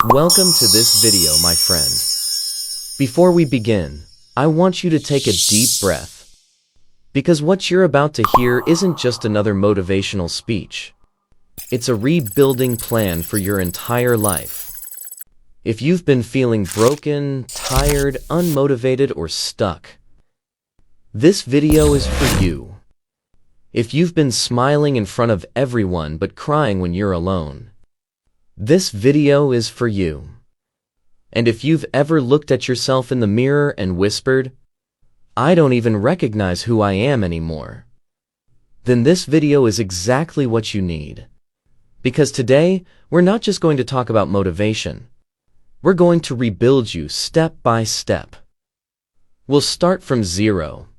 Welcome to this video, my friend. Before we begin, I want you to take a deep breath, because what you're about to hear isn't just another motivational speech. It's a rebuilding plan for your entire life. If you've been feeling broken, tired, unmotivated, or stuck, this video is for you. If you've been smiling in front of everyone but crying when you're alone, this video is for you. And if you've ever looked at yourself in the mirror and whispered, "I don't even recognize who I am anymore," then this video is exactly what you need. Because today, we're not just going to talk about motivation. We're going to rebuild you step by step. We'll start from zero,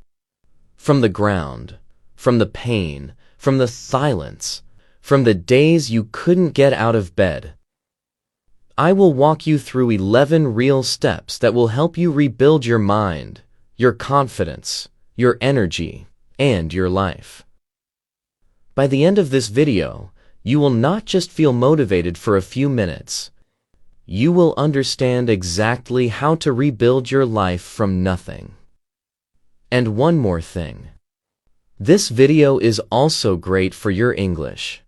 from the ground, from the pain, from the silence, from the days you couldn't get out of bed. I will walk you through 11 real steps that will help you rebuild your mind, your confidence, your energy, and your life. By the end of this video, you will not just feel motivated for a few minutes. You will understand exactly how to rebuild your life from nothing. And one more thing. This video is also great for your English.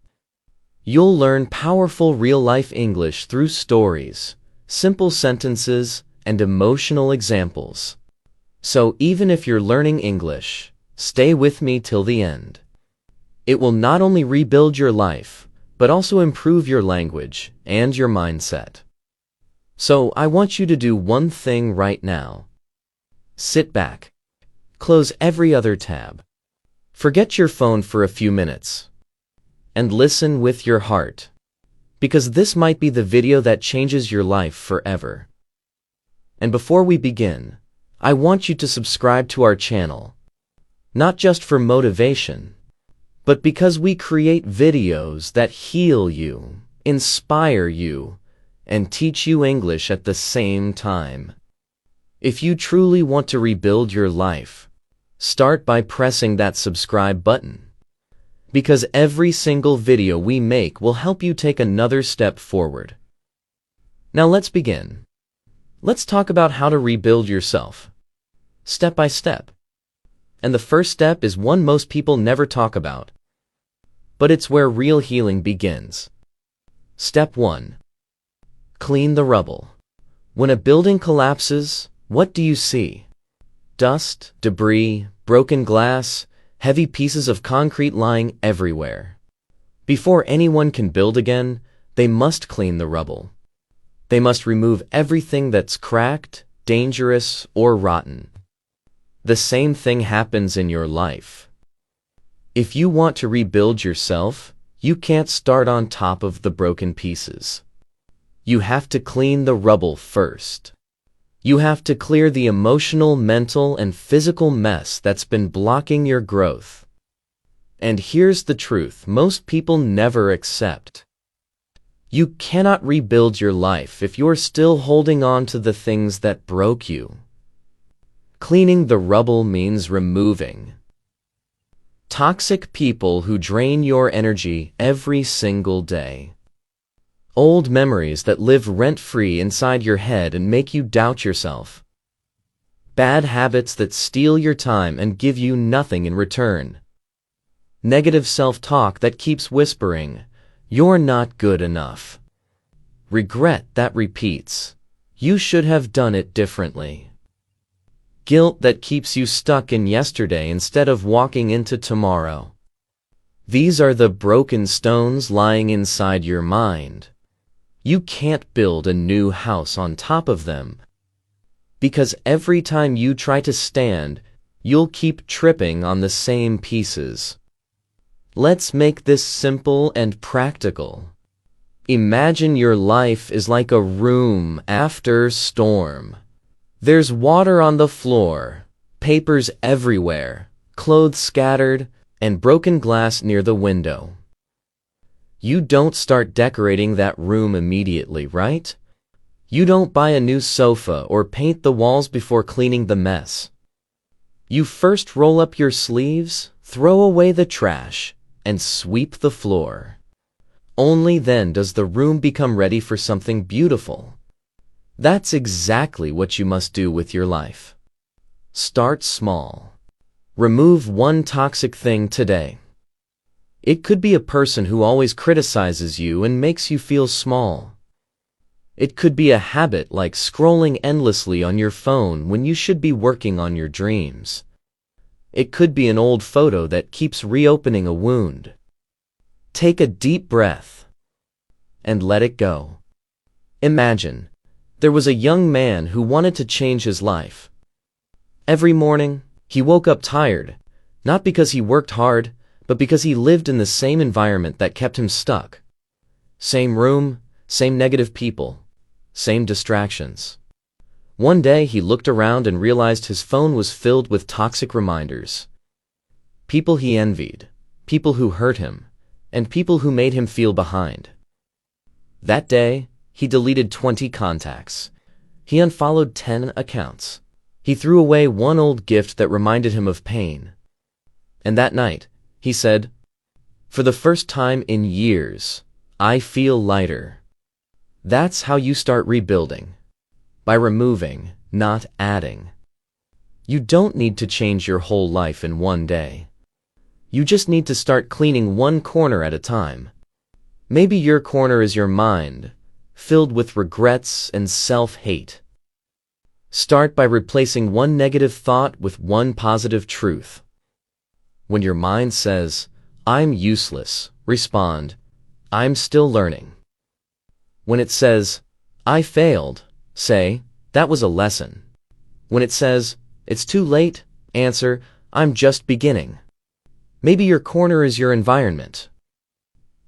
You'll learn powerful real-life English through stories, simple sentences, and emotional examples. So even if you're learning English, stay with me till the end. It will not only rebuild your life, but also improve your language and your mindset. So I want you to do one thing right now. Sit back. Close every other tab. Forget your phone for a few minutes. And listen with your heart. Because this might be the video that changes your life forever. And before we begin, I want you to subscribe to our channel. Not just for motivation, but because we create videos that heal you, inspire you, and teach you English at the same time. If you truly want to rebuild your life, start by pressing that subscribe button. Because every single video we make will help you take another step forward. Now let's begin. Let's talk about how to rebuild yourself, step by step. And the first step is one most people never talk about. But it's where real healing begins. Step 1. Clean the rubble. When a building collapses, what do you see? Dust, debris, broken glass, heavy pieces of concrete lying everywhere. Before anyone can build again, they must clean the rubble. They must remove everything that's cracked, dangerous, or rotten. The same thing happens in your life. If you want to rebuild yourself, you can't start on top of the broken pieces. You have to clean the rubble first. You have to clear the emotional, mental, and physical mess that's been blocking your growth. And here's the truth most people never accept. You cannot rebuild your life if you're still holding on to the things that broke you. Cleaning the rubble means removing toxic people who drain your energy every single day. Old memories that live rent-free inside your head and make you doubt yourself. Bad habits that steal your time and give you nothing in return. Negative self-talk that keeps whispering, "You're not good enough." Regret that repeats, "You should have done it differently." Guilt that keeps you stuck in yesterday instead of walking into tomorrow. These are the broken stones lying inside your mind. You can't build a new house on top of them. Because every time you try to stand, you'll keep tripping on the same pieces. Let's make this simple and practical. Imagine your life is like a room after storm. There's water on the floor, papers everywhere, clothes scattered, and broken glass near the window. You don't start decorating that room immediately, right? You don't buy a new sofa or paint the walls before cleaning the mess. You first roll up your sleeves, throw away the trash, and sweep the floor. Only then does the room become ready for something beautiful. That's exactly what you must do with your life. Start small. Remove one toxic thing today. It could be a person who always criticizes you and makes you feel small. It could be a habit like scrolling endlessly on your phone when you should be working on your dreams. It could be an old photo that keeps reopening a wound. Take a deep breath and let it go. Imagine there was a young man who wanted to change his life. Every morning, he woke up tired, not because he worked hard, but because he lived in the same environment that kept him stuck. Same room, same negative people, same distractions. One day he looked around and realized his phone was filled with toxic reminders. People he envied, people who hurt him, and people who made him feel behind. That day, he deleted 20 contacts. He unfollowed 10 accounts. He threw away one old gift that reminded him of pain. And that night, he said, "For the first time in years, I feel lighter." That's how you start rebuilding. By removing, not adding. You don't need to change your whole life in one day. You just need to start cleaning one corner at a time. Maybe your corner is your mind, filled with regrets and self-hate. Start by replacing one negative thought with one positive truth. When your mind says, "I'm useless," respond, "I'm still learning." When it says, "I failed," say, "That was a lesson." When it says, "It's too late," answer, "I'm just beginning." Maybe your corner is your environment.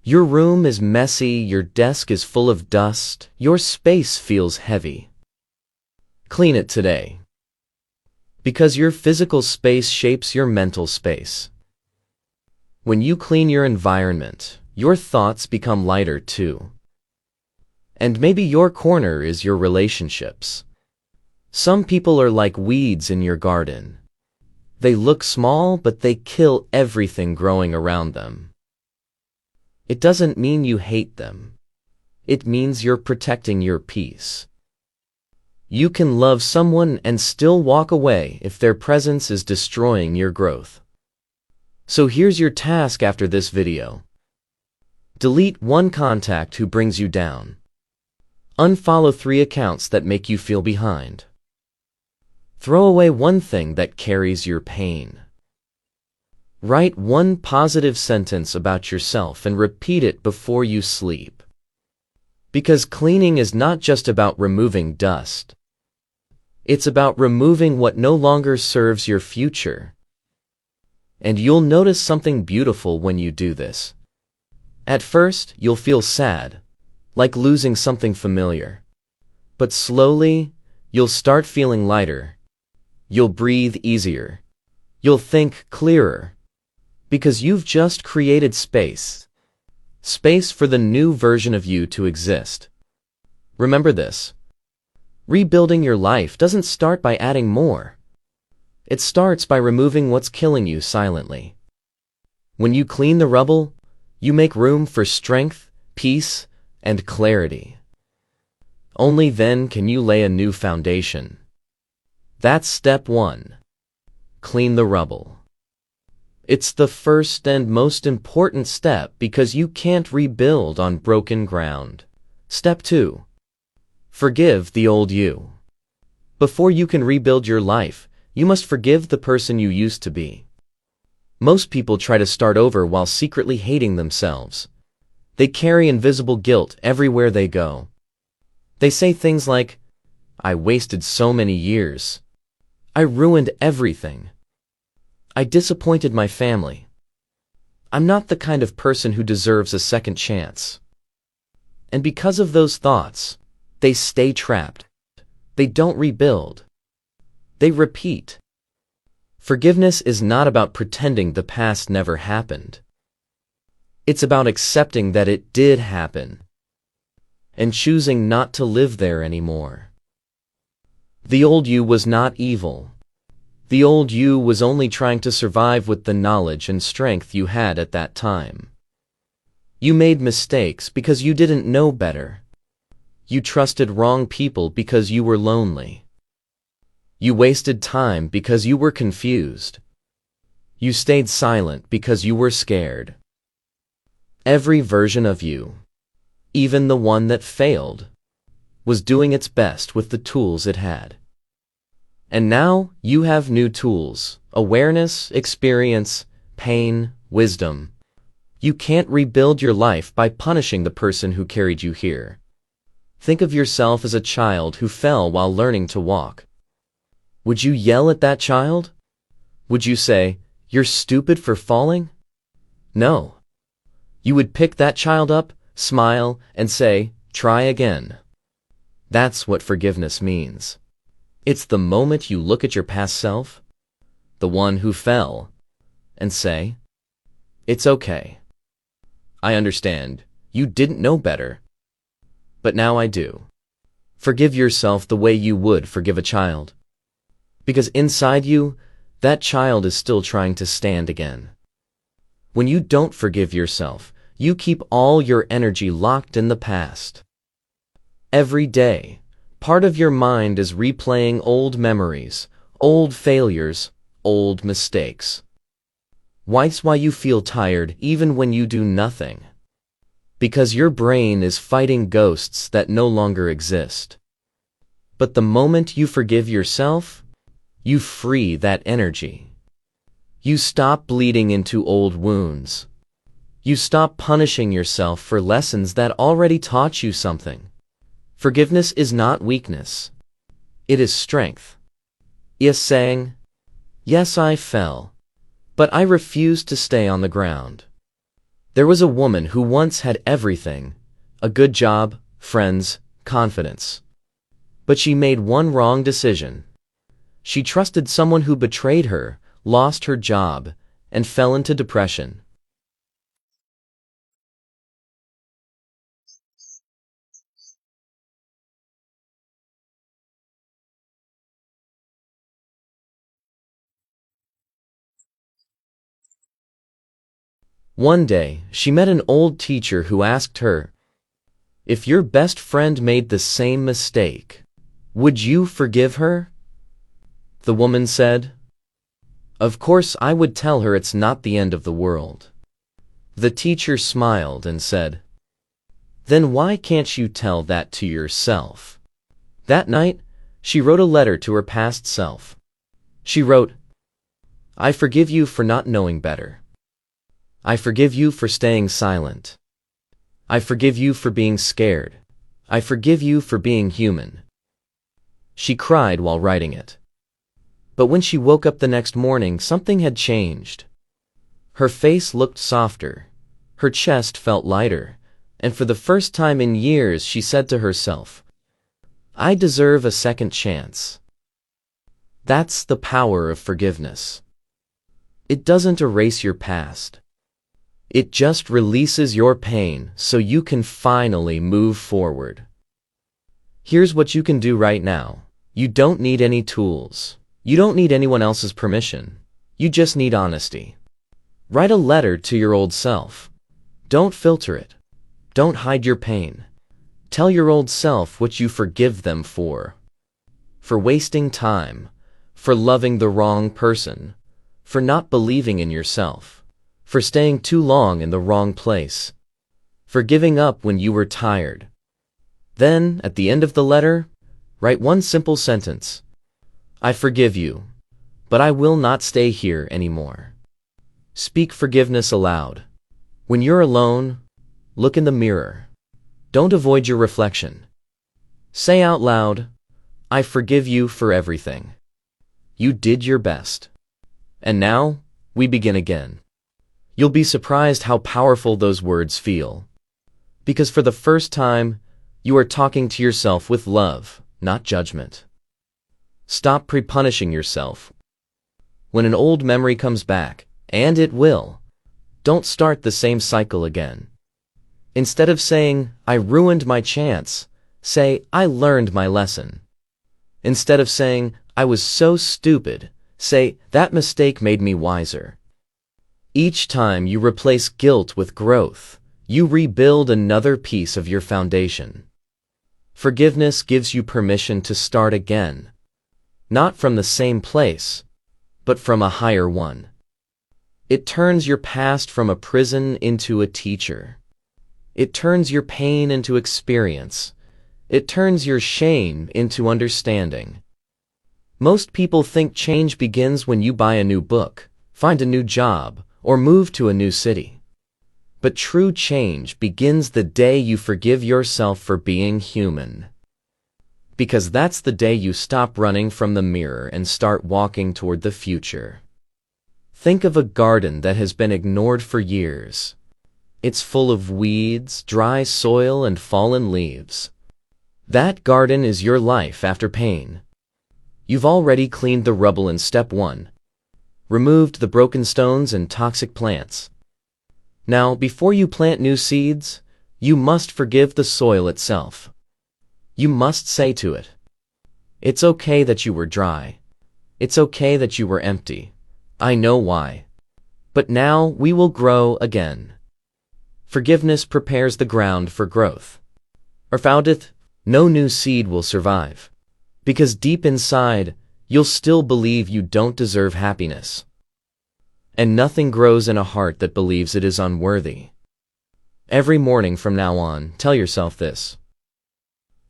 Your room is messy, your desk is full of dust, your space feels heavy. Clean it today. Because your physical space shapes your mental space. When you clean your environment, your thoughts become lighter too. And maybe your corner is your relationships. Some people are like weeds in your garden. They look small, but they kill everything growing around them. It doesn't mean you hate them. It means you're protecting your peace. You can love someone and still walk away if their presence is destroying your growth. So here's your task after this video. Delete one contact who brings you down. Unfollow 3 accounts that make you feel behind. Throw away one thing that carries your pain. Write one positive sentence about yourself and repeat it before you sleep. Because cleaning is not just about removing dust. It's about removing what no longer serves your future. And you'll notice something beautiful when you do this. At first, you'll feel sad, like losing something familiar. But slowly, you'll start feeling lighter. You'll breathe easier. You'll think clearer. Because you've just created space. Space for the new version of you to exist. Remember this. Rebuilding your life doesn't start by adding more. It starts by removing what's killing you silently. When you clean the rubble, you make room for strength, peace, and clarity. Only then can you lay a new foundation. That's step 1. Clean the rubble. It's the first and most important step because you can't rebuild on broken ground. Step 2. Forgive the old you. Before you can rebuild your life, you must forgive the person you used to be. Most people try to start over while secretly hating themselves. They carry invisible guilt everywhere they go. They say things like, "I wasted so many years. I ruined everything. I disappointed my family. I'm not the kind of person who deserves a second chance." And because of those thoughts, they stay trapped. They don't rebuild. They repeat. Forgiveness is not about pretending the past never happened. It's about accepting that it did happen and choosing not to live there anymore. The old you was not evil. The old you was only trying to survive with the knowledge and strength you had at that time. You made mistakes because you didn't know better. You trusted wrong people because you were lonely. You wasted time because you were confused. You stayed silent because you were scared. Every version of you, even the one that failed, was doing its best with the tools it had. And now you have new tools: awareness, experience, pain, wisdom. You can't rebuild your life by punishing the person who carried you here. Think of yourself as a child who fell while learning to walk. Would you yell at that child? Would you say, "You're stupid for falling"? No. You would pick that child up, smile, and say, "Try again." That's what forgiveness means. It's the moment you look at your past self, the one who fell, and say, "It's okay. I understand. You didn't know better. But now I do." Forgive yourself the way you would forgive a child. Because inside you, that child is still trying to stand again. When you don't forgive yourself, you keep all your energy locked in the past. Every day, part of your mind is replaying old memories, old failures, old mistakes. That's why you feel tired even when you do nothing. Because your brain is fighting ghosts that no longer exist. But the moment you forgive yourself, you free that energy. You stop bleeding into old wounds. You stop punishing yourself for lessons that already taught you something. Forgiveness is not weakness. It is strength. It's saying, "Yes, I fell, but I refuse to stay on the ground." There was a woman who once had everything: a good job, friends, confidence. But she made one wrong decision. She trusted someone who betrayed her, lost her job, and fell into depression. One day, she met an old teacher who asked her, "If your best friend made the same mistake, would you forgive her?" The woman said, "Of course I would tell her it's not the end of the world." The teacher smiled and said, "Then why can't you tell that to yourself?" That night, she wrote a letter to her past self. She wrote, "I forgive you for not knowing better. I forgive you for staying silent. I forgive you for being scared. I forgive you for being human." She cried while writing it. But when she woke up the next morning, something had changed. Her face looked softer, her chest felt lighter, and for the first time in years she said to herself, "I deserve a second chance." That's the power of forgiveness. It doesn't erase your past. It just releases your pain so you can finally move forward. Here's what you can do right now. You don't need any tools. You don't need anyone else's permission. You just need honesty. Write a letter to your old self. Don't filter it. Don't hide your pain. Tell your old self what you forgive them for. For wasting time. For loving the wrong person. For not believing in yourself. For staying too long in the wrong place. For giving up when you were tired. Then, at the end of the letter, write one simple sentence. "I forgive you, but I will not stay here anymore." Speak forgiveness aloud. When you're alone, look in the mirror. Don't avoid your reflection. Say out loud, "I forgive you for everything. You did your best. And now, we begin again." You'll be surprised how powerful those words feel. Because for the first time, you are talking to yourself with love, not judgment. Stop pre-punishing yourself. When an old memory comes back, and it will, don't start the same cycle again. Instead of saying, "I ruined my chance," say, "I learned my lesson." Instead of saying, "I was so stupid," say, "That mistake made me wiser." Each time you replace guilt with growth, you rebuild another piece of your foundation. Forgiveness gives you permission to start again, not from the same place, but from a higher one. It turns your past from a prison into a teacher. It turns your pain into experience. It turns your shame into understanding. Most people think change begins when you buy a new book, find a new job, or move to a new city. But true change begins the day you forgive yourself for being human. Because that's the day you stop running from the mirror and start walking toward the future. Think of a garden that has been ignored for years. It's full of weeds, dry soil, and fallen leaves. That garden is your life after pain. You've already cleaned the rubble in step 1. Removed the broken stones and toxic plants. Now, before you plant new seeds, you must forgive the soil itself. You must say to it, "It's okay that you were dry. It's okay that you were empty. I know why. But now we will grow again." Forgiveness prepares the ground for growth. Without it, no new seed will survive. Because deep inside, you'll still believe you don't deserve happiness. And nothing grows in a heart that believes it is unworthy. Every morning from now on, tell yourself this: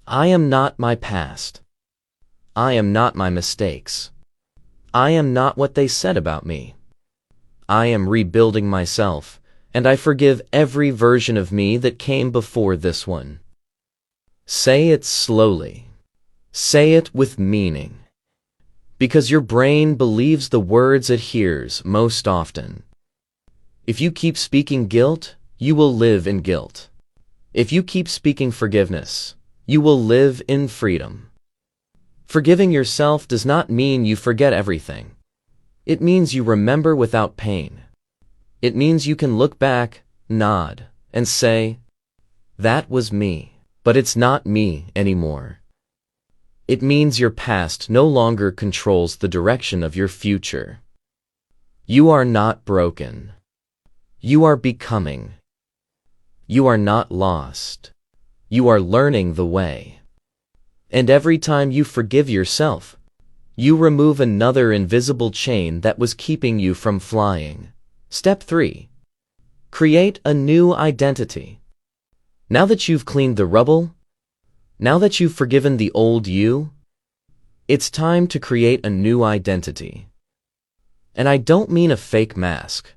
I am not my past. I am not my mistakes. I am not what they said about me. I am rebuilding myself, and I forgive every version of me that came before this one. Say it slowly. Say it with meaning. Because your brain believes the words it hears most often. If you keep speaking guilt, you will live in guilt. If you keep speaking forgiveness, you will live in freedom. Forgiving yourself does not mean you forget everything. It means you remember without pain. It means you can look back, nod, and say, "That was me, but it's not me anymore." It means your past no longer controls the direction of your future. You are not broken. You are becoming. You are not lost. You are learning the way. And every time you forgive yourself, you remove another invisible chain that was keeping you from flying. Step 3. Create a new identity. Now that you've cleaned the rubble, now that you've forgiven the old you, it's time to create a new identity. And I don't mean a fake mask.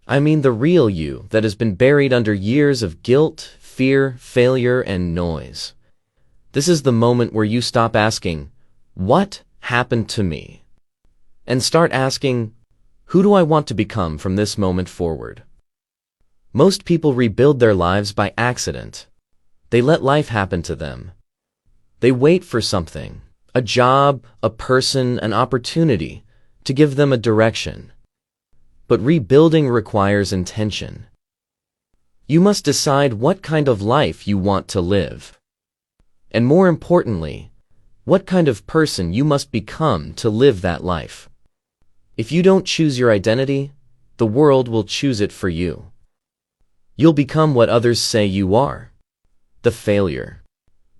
I mean the real you that has been buried under years of guilt, fear, failure, and noise. This is the moment where you stop asking, "What happened to me?" and start asking, "Who do I want to become from this moment forward?" Most people rebuild their lives by accident. They let life happen to them. They wait for something, a job, a person, an opportunity, to give them a direction. But rebuilding requires intention. You must decide what kind of life you want to live. And more importantly, what kind of person you must become to live that life. If you don't choose your identity, the world will choose it for you. You'll become what others say you are. The failure.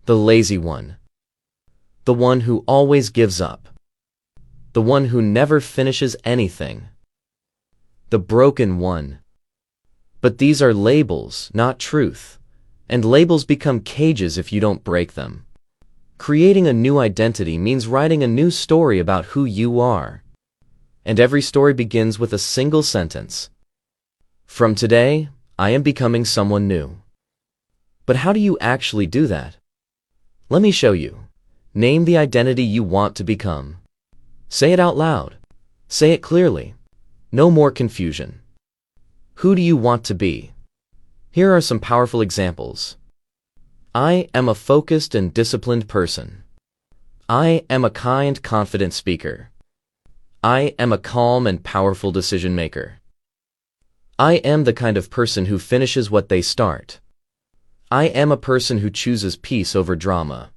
The lazy one. The one who always gives up. The one who never finishes anything. The broken one. But these are labels, not truth, and labels become cages if you don't break them. Creating a new identity means writing a new story about who you are. And every story begins with a single sentence. From today, I am becoming someone new. But how do you actually do that? Let me show you. Name the identity you want to become. Say it out loud. Say it clearly. No more confusion. Who do you want to be? Here are some powerful examples. I am a focused and disciplined person. I am a kind, confident speaker. I am a calm and powerful decision maker. I am the kind of person who finishes what they start. I am a person who chooses peace over drama.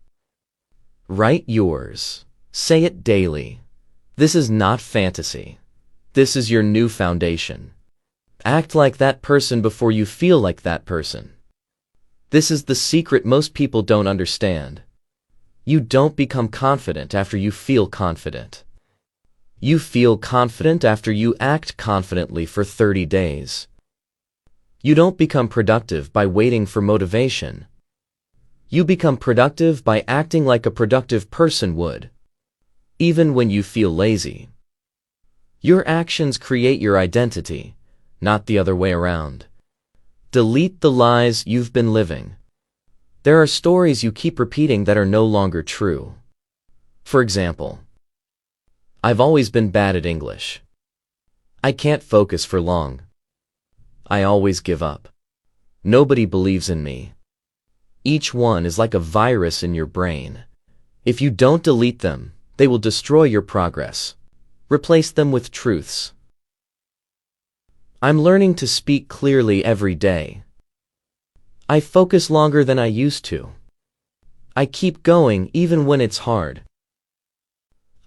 Write yours. Say it daily. This is not fantasy. This is your new foundation. Act like that person before you feel like that person. This is the secret most people don't understand. You don't become confident after you feel confident. You feel confident after you act confidently for 30 days. You don't become productive by waiting for motivation. You become productive by acting like a productive person would, even when you feel lazy. Your actions create your identity, not the other way around. Delete the lies you've been living. There are stories you keep repeating that are no longer true. For example, I've always been bad at English. I can't focus for long. I always give up. Nobody believes in me. Each one is like a virus in your brain. If you don't delete them, they will destroy your progress. Replace them with truths. I'm learning to speak clearly every day. I focus longer than I used to. I keep going even when it's hard.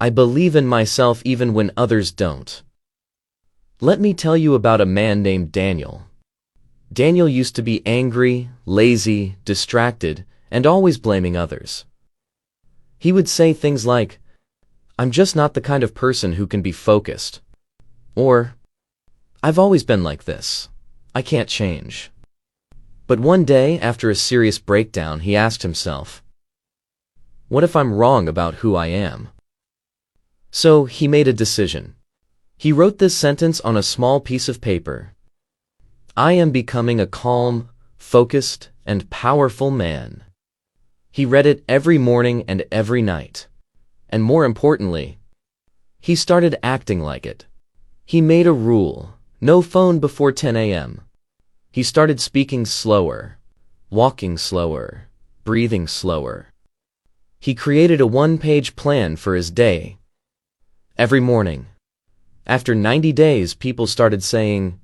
I believe in myself even when others don't. Let me tell you about a man named Daniel. Daniel used to be angry, lazy, distracted, and always blaming others. He would say things like, "I'm just not the kind of person who can be focused," or, "I've always been like this. I can't change." But one day, after a serious breakdown, he asked himself, "What if I'm wrong about who I am?" So he made a decision. He wrote this sentence on a small piece of paper. "I am becoming a calm, focused, and powerful man." He read it every morning and every night. And more importantly, he started acting like it. He made a rule: no phone before 10 a.m. He started speaking slower, walking slower, breathing slower. He created a one-page plan for his day. Every morning, after 90 days, people started saying,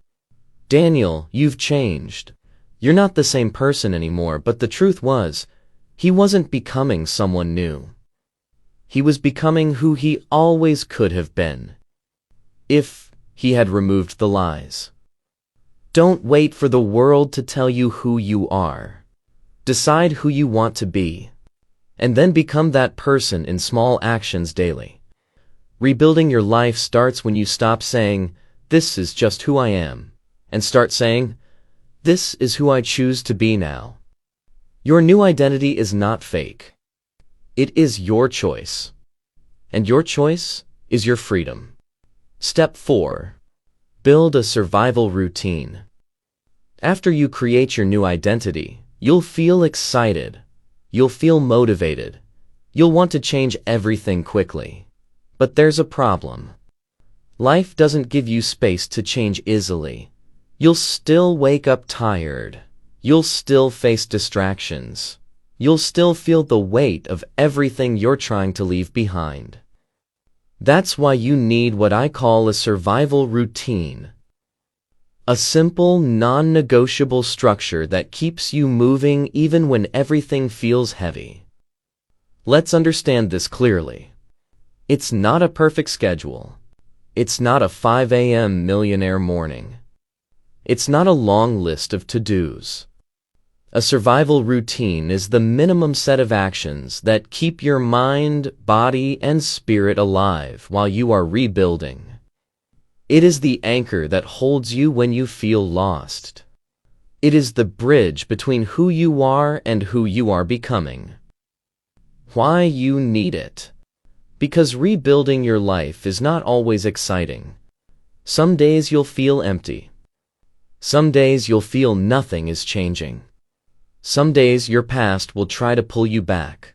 "Daniel, you've changed. You're not the same person anymore." But the truth was, he wasn't becoming someone new. He was becoming who he always could have been, if he had removed the lies. Don't wait for the world to tell you who you are. Decide who you want to be, and then become that person in small actions daily. Rebuilding your life starts when you stop saying, "This is just who I am," and start saying, "This is who I choose to be now." Your new identity is not fake. It is your choice. And your choice is your freedom. Step 4. Build a survival routine. After you create your new identity, you'll feel excited. You'll feel motivated. You'll want to change everything quickly. But there's a problem. Life doesn't give you space to change easily. You'll still wake up tired. You'll still face distractions. You'll still feel the weight of everything you're trying to leave behind. That's why you need what I call a survival routine. A simple, non-negotiable structure that keeps you moving even when everything feels heavy. Let's understand this clearly. It's not a perfect schedule. It's not a 5 a.m. millionaire morning. It's not a long list of to-dos. A survival routine is the minimum set of actions that keep your mind, body, and spirit alive while you are rebuilding. It is the anchor that holds you when you feel lost. It is the bridge between who you are and who you are becoming. Why you need it? Because rebuilding your life is not always exciting. Some days you'll feel empty. Some days you'll feel nothing is changing. Some days your past will try to pull you back.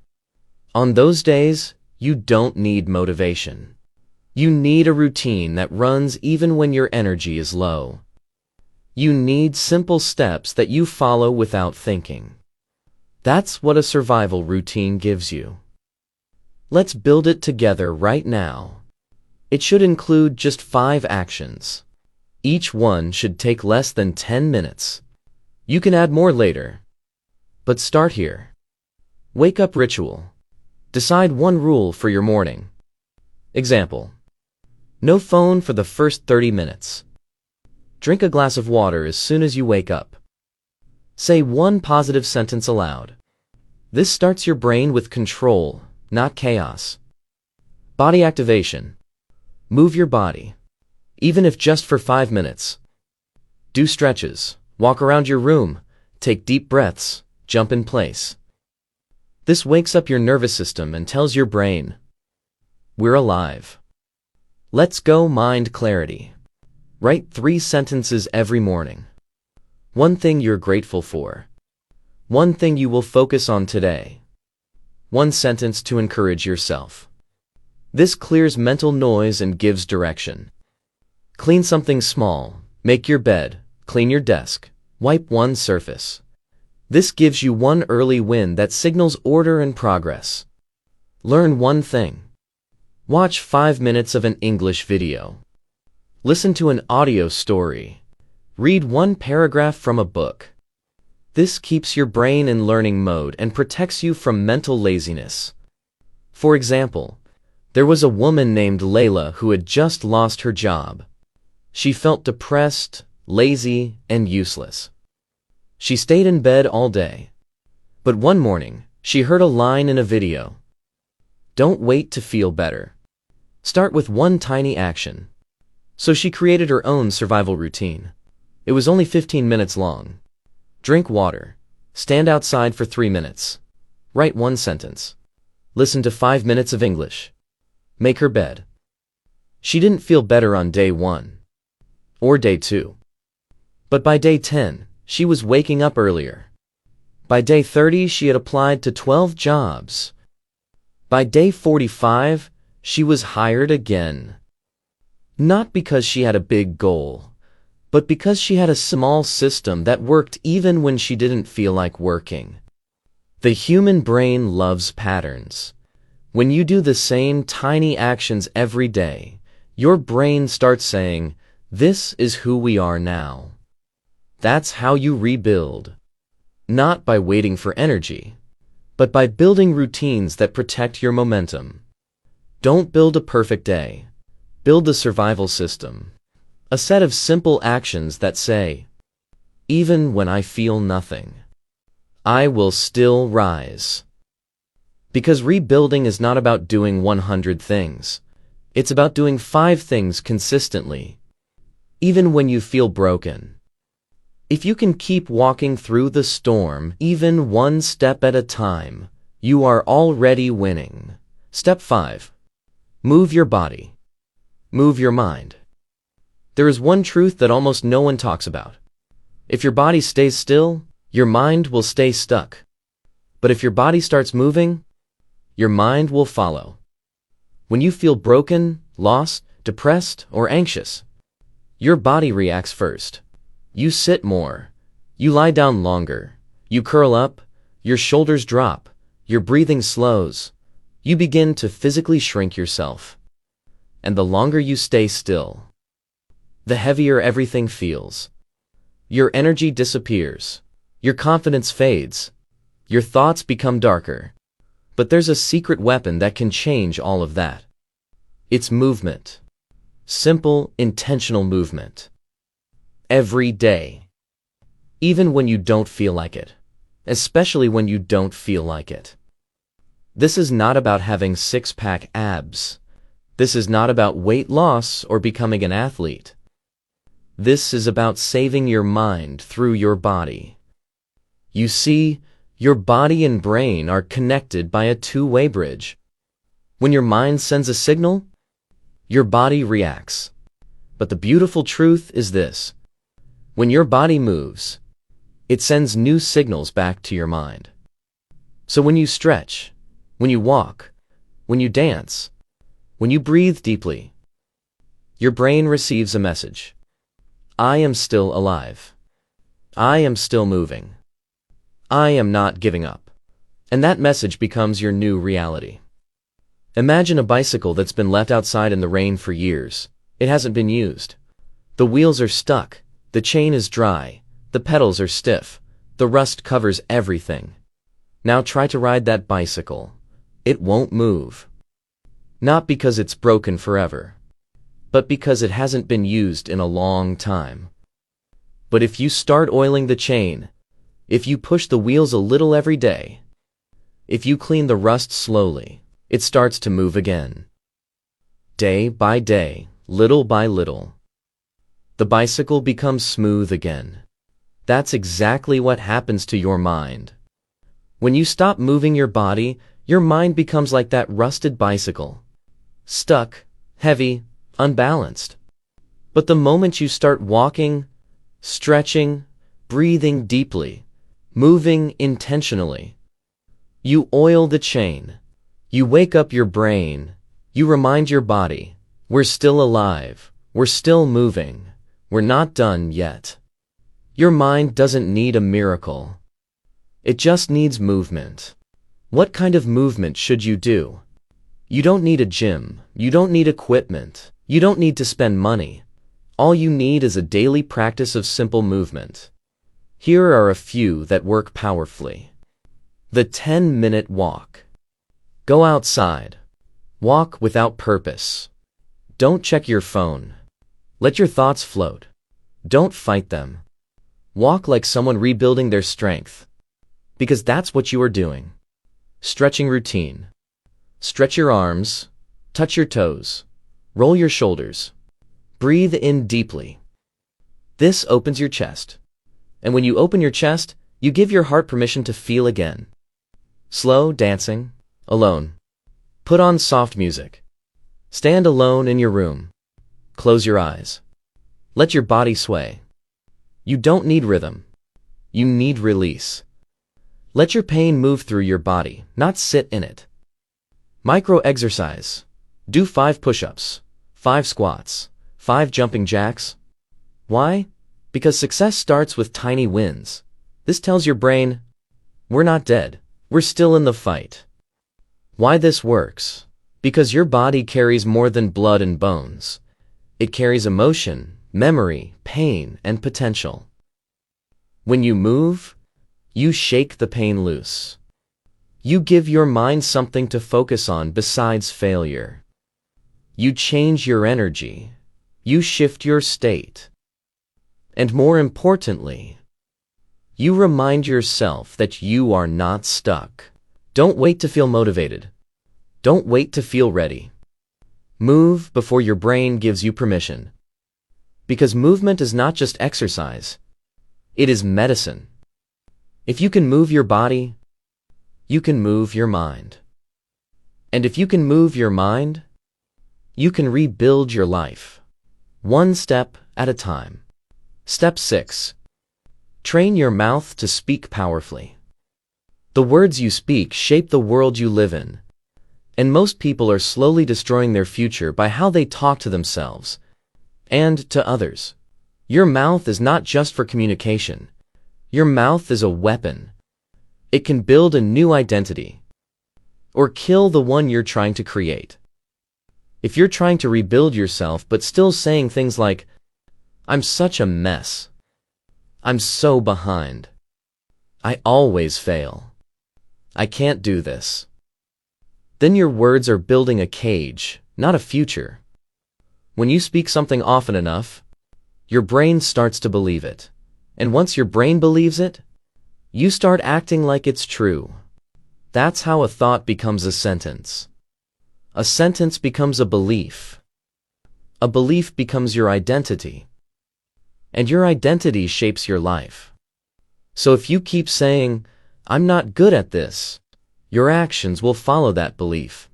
On those days, you don't need motivation. You need a routine that runs even when your energy is low. You need simple steps that you follow without thinking. That's what a survival routine gives you. Let's build it together right now. It should include just 5 actions. Each one should take less than 10 minutes. You can add more later. But start here. Wake up ritual. Decide one rule for your morning. Example: no phone for the first 30 minutes. Drink a glass of water as soon as you wake up. Say one positive sentence aloud. This starts your brain with control, not chaos. Body activation. Move your body, even if just for 5 minutes. Do stretches, walk around your room, take deep breaths, jump in place. This wakes up your nervous system and tells your brain, we're alive. Let's go mind clarity. Write 3 sentences every morning. One thing you're grateful for. One thing you will focus on today. One sentence to encourage yourself. This clears mental noise and gives direction. Clean something small. Make your bed, clean your desk, wipe one surface. This gives you one early win that signals order and progress. Learn one thing. Watch 5 minutes of an English video. Listen to an audio story. Read one paragraph from a book. This keeps your brain in learning mode and protects you from mental laziness. For example, there was a woman named Layla who had just lost her job. She felt depressed, lazy, and useless. She stayed in bed all day. But one morning, she heard a line in a video. Don't wait to feel better. Start with one tiny action. So she created her own survival routine. It was only 15 minutes long. Drink water. Stand outside for 3 minutes. Write one sentence. Listen to 5 minutes of English. Make her bed. She didn't feel better on day 1. Or day 2. But by day 10, she was waking up earlier. By day 30, she had applied to 12 jobs. By day 45, she was hired again. Not because she had a big goal, but because she had a small system that worked even when she didn't feel like working. The human brain loves patterns. When you do the same tiny actions every day, your brain starts saying, this is who we are now. That's how you rebuild. Not by waiting for energy, but by building routines that protect your momentum. Don't build a perfect day. Build the survival system. A set of simple actions that say, even when I feel nothing, I will still rise. Because rebuilding is not about doing 100 things. It's about doing 5 things consistently, even when you feel broken. If you can keep walking through the storm, even one step at a time, you are already winning. Step 5. Move your body. Move your mind. There is one truth that almost no one talks about. If your body stays still, your mind will stay stuck. But if your body starts moving, your mind will follow. When you feel broken, lost, depressed, or anxious, your body reacts first. You sit more. You lie down longer. You curl up. Your shoulders drop. Your breathing slows. You begin to physically shrink yourself. And the longer you stay still, the heavier everything feels. Your energy disappears. Your confidence fades. Your thoughts become darker. But there's a secret weapon that can change all of that. It's movement. Simple, intentional movement. Every day. Even when you don't feel like it. Especially when you don't feel like it. This is not about having six-pack abs. This is not about weight loss or becoming an athlete. This is about saving your mind through your body. You see, your body and brain are connected by a two-way bridge. When your mind sends a signal, your body reacts. But the beautiful truth is this. When your body moves, it sends new signals back to your mind. So when you stretch, when you walk, when you dance, when you breathe deeply, your brain receives a message. I am still alive. I am still moving. I am not giving up. And that message becomes your new reality. Imagine a bicycle that's been left outside in the rain for years. It hasn't been used. The wheels are stuck. The chain is dry. The pedals are stiff. The rust covers everything. Now try to ride that bicycle. It won't move. Not because it's broken forever, but because it hasn't been used in a long time. But if you start oiling the chain, if you push the wheels a little every day, if you clean the rust slowly, it starts to move again. Day by day, little by little, the bicycle becomes smooth again. That's exactly what happens to your mind. When you stop moving your body, your mind becomes like that rusted bicycle. Stuck, heavy, unbalanced. But the moment you start walking, stretching, breathing deeply, moving intentionally, you oil the chain. You wake up your brain. You remind your body, we're still alive, we're still moving, we're not done yet. Your mind doesn't need a miracle. It just needs movement. What kind of movement should you do? You don't need a gym, you don't need equipment, you don't need to spend money. All you need is a daily practice of simple movement. Here are a few that work powerfully. The 10-minute walk. Go outside. Walk without purpose. Don't check your phone. Let your thoughts float. Don't fight them. Walk like someone rebuilding their strength. Because that's what you are doing. Stretching routine. Stretch your arms. Touch your toes. Roll your shoulders. Breathe in deeply. This opens your chest. And when you open your chest, you give your heart permission to feel again. Slow dancing. Alone. Put on soft music. Stand alone in your room. Close your eyes. Let your body sway. You don't need rhythm. You need release. Let your pain move through your body, not sit in it. Micro-exercise. Do 5 push-ups, 5 squats, 5 jumping jacks. Why? Because success starts with tiny wins. This tells your brain, we're not dead, we're still in the fight. Why this works? Because your body carries more than blood and bones. It carries emotion, memory, pain, and potential. When you move, you shake the pain loose. You give your mind something to focus on besides failure. You change your energy. You shift your state. And more importantly, you remind yourself that you are not stuck. Don't wait to feel motivated. Don't wait to feel ready. Move before your brain gives you permission. Because movement is not just exercise. It is medicine. If you can move your body, you can move your mind. And if you can move your mind, you can rebuild your life. One step at a time. Step 6. Train your mouth to speak powerfully. The words you speak shape the world you live in. And most people are slowly destroying their future by how they talk to themselves and to others. Your mouth is not just for communication. Your mouth is a weapon. It can build a new identity or kill the one you're trying to create. If you're trying to rebuild yourself but still saying things like, I'm such a mess. I'm so behind. I always fail. I can't do this. Then your words are building a cage, not a future. When you speak something often enough, your brain starts to believe it. And once your brain believes it, you start acting like it's true. That's how a thought becomes a sentence. A sentence becomes a belief. A belief becomes your identity. And your identity shapes your life. So if you keep saying, I'm not good at this, your actions will follow that belief.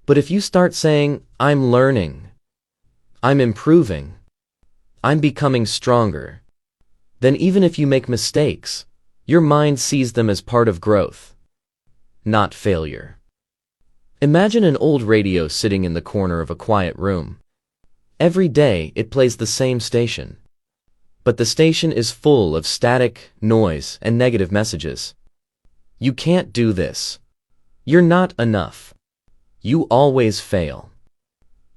But if you start saying, I'm learning, I'm improving, I'm becoming stronger, then even if you make mistakes, your mind sees them as part of growth, not failure. Imagine an old radio sitting in the corner of a quiet room. Every day it plays the same station. But the station is full of static, noise, and negative messages. You can't do this. You're not enough. You always fail.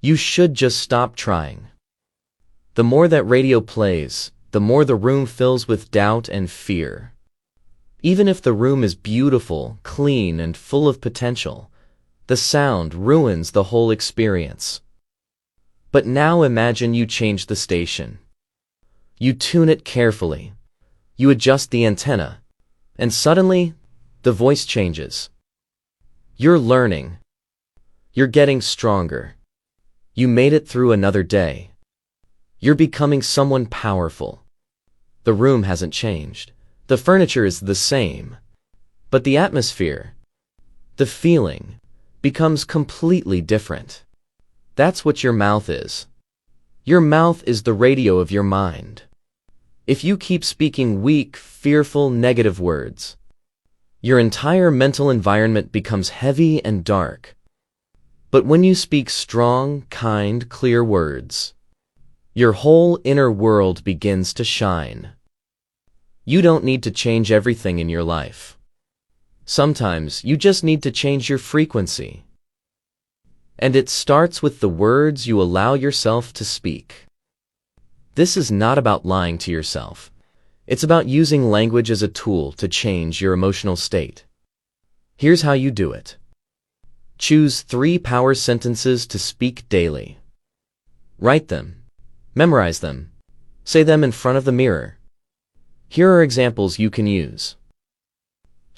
You should just stop trying. The more that radio plays, the more the room fills with doubt and fear. Even if the room is beautiful, clean, and full of potential, the sound ruins the whole experience. But now imagine you change the station. You tune it carefully. You adjust the antenna. And suddenly, the voice changes. You're learning. You're getting stronger. You made it through another day. You're becoming someone powerful. The room hasn't changed. The furniture is the same. But the atmosphere, the feeling, becomes completely different. That's what your mouth is. Your mouth is the radio of your mind. If you keep speaking weak, fearful, negative words, your entire mental environment becomes heavy and dark. But when you speak strong, kind, clear words, your whole inner world begins to shine. You don't need to change everything in your life. Sometimes you just need to change your frequency. And it starts with the words you allow yourself to speak. This is not about lying to yourself. It's about using language as a tool to change your emotional state. Here's how you do it. Choose 3 power sentences to speak daily. Write them. Memorize them. Say them in front of the mirror. Here are examples you can use.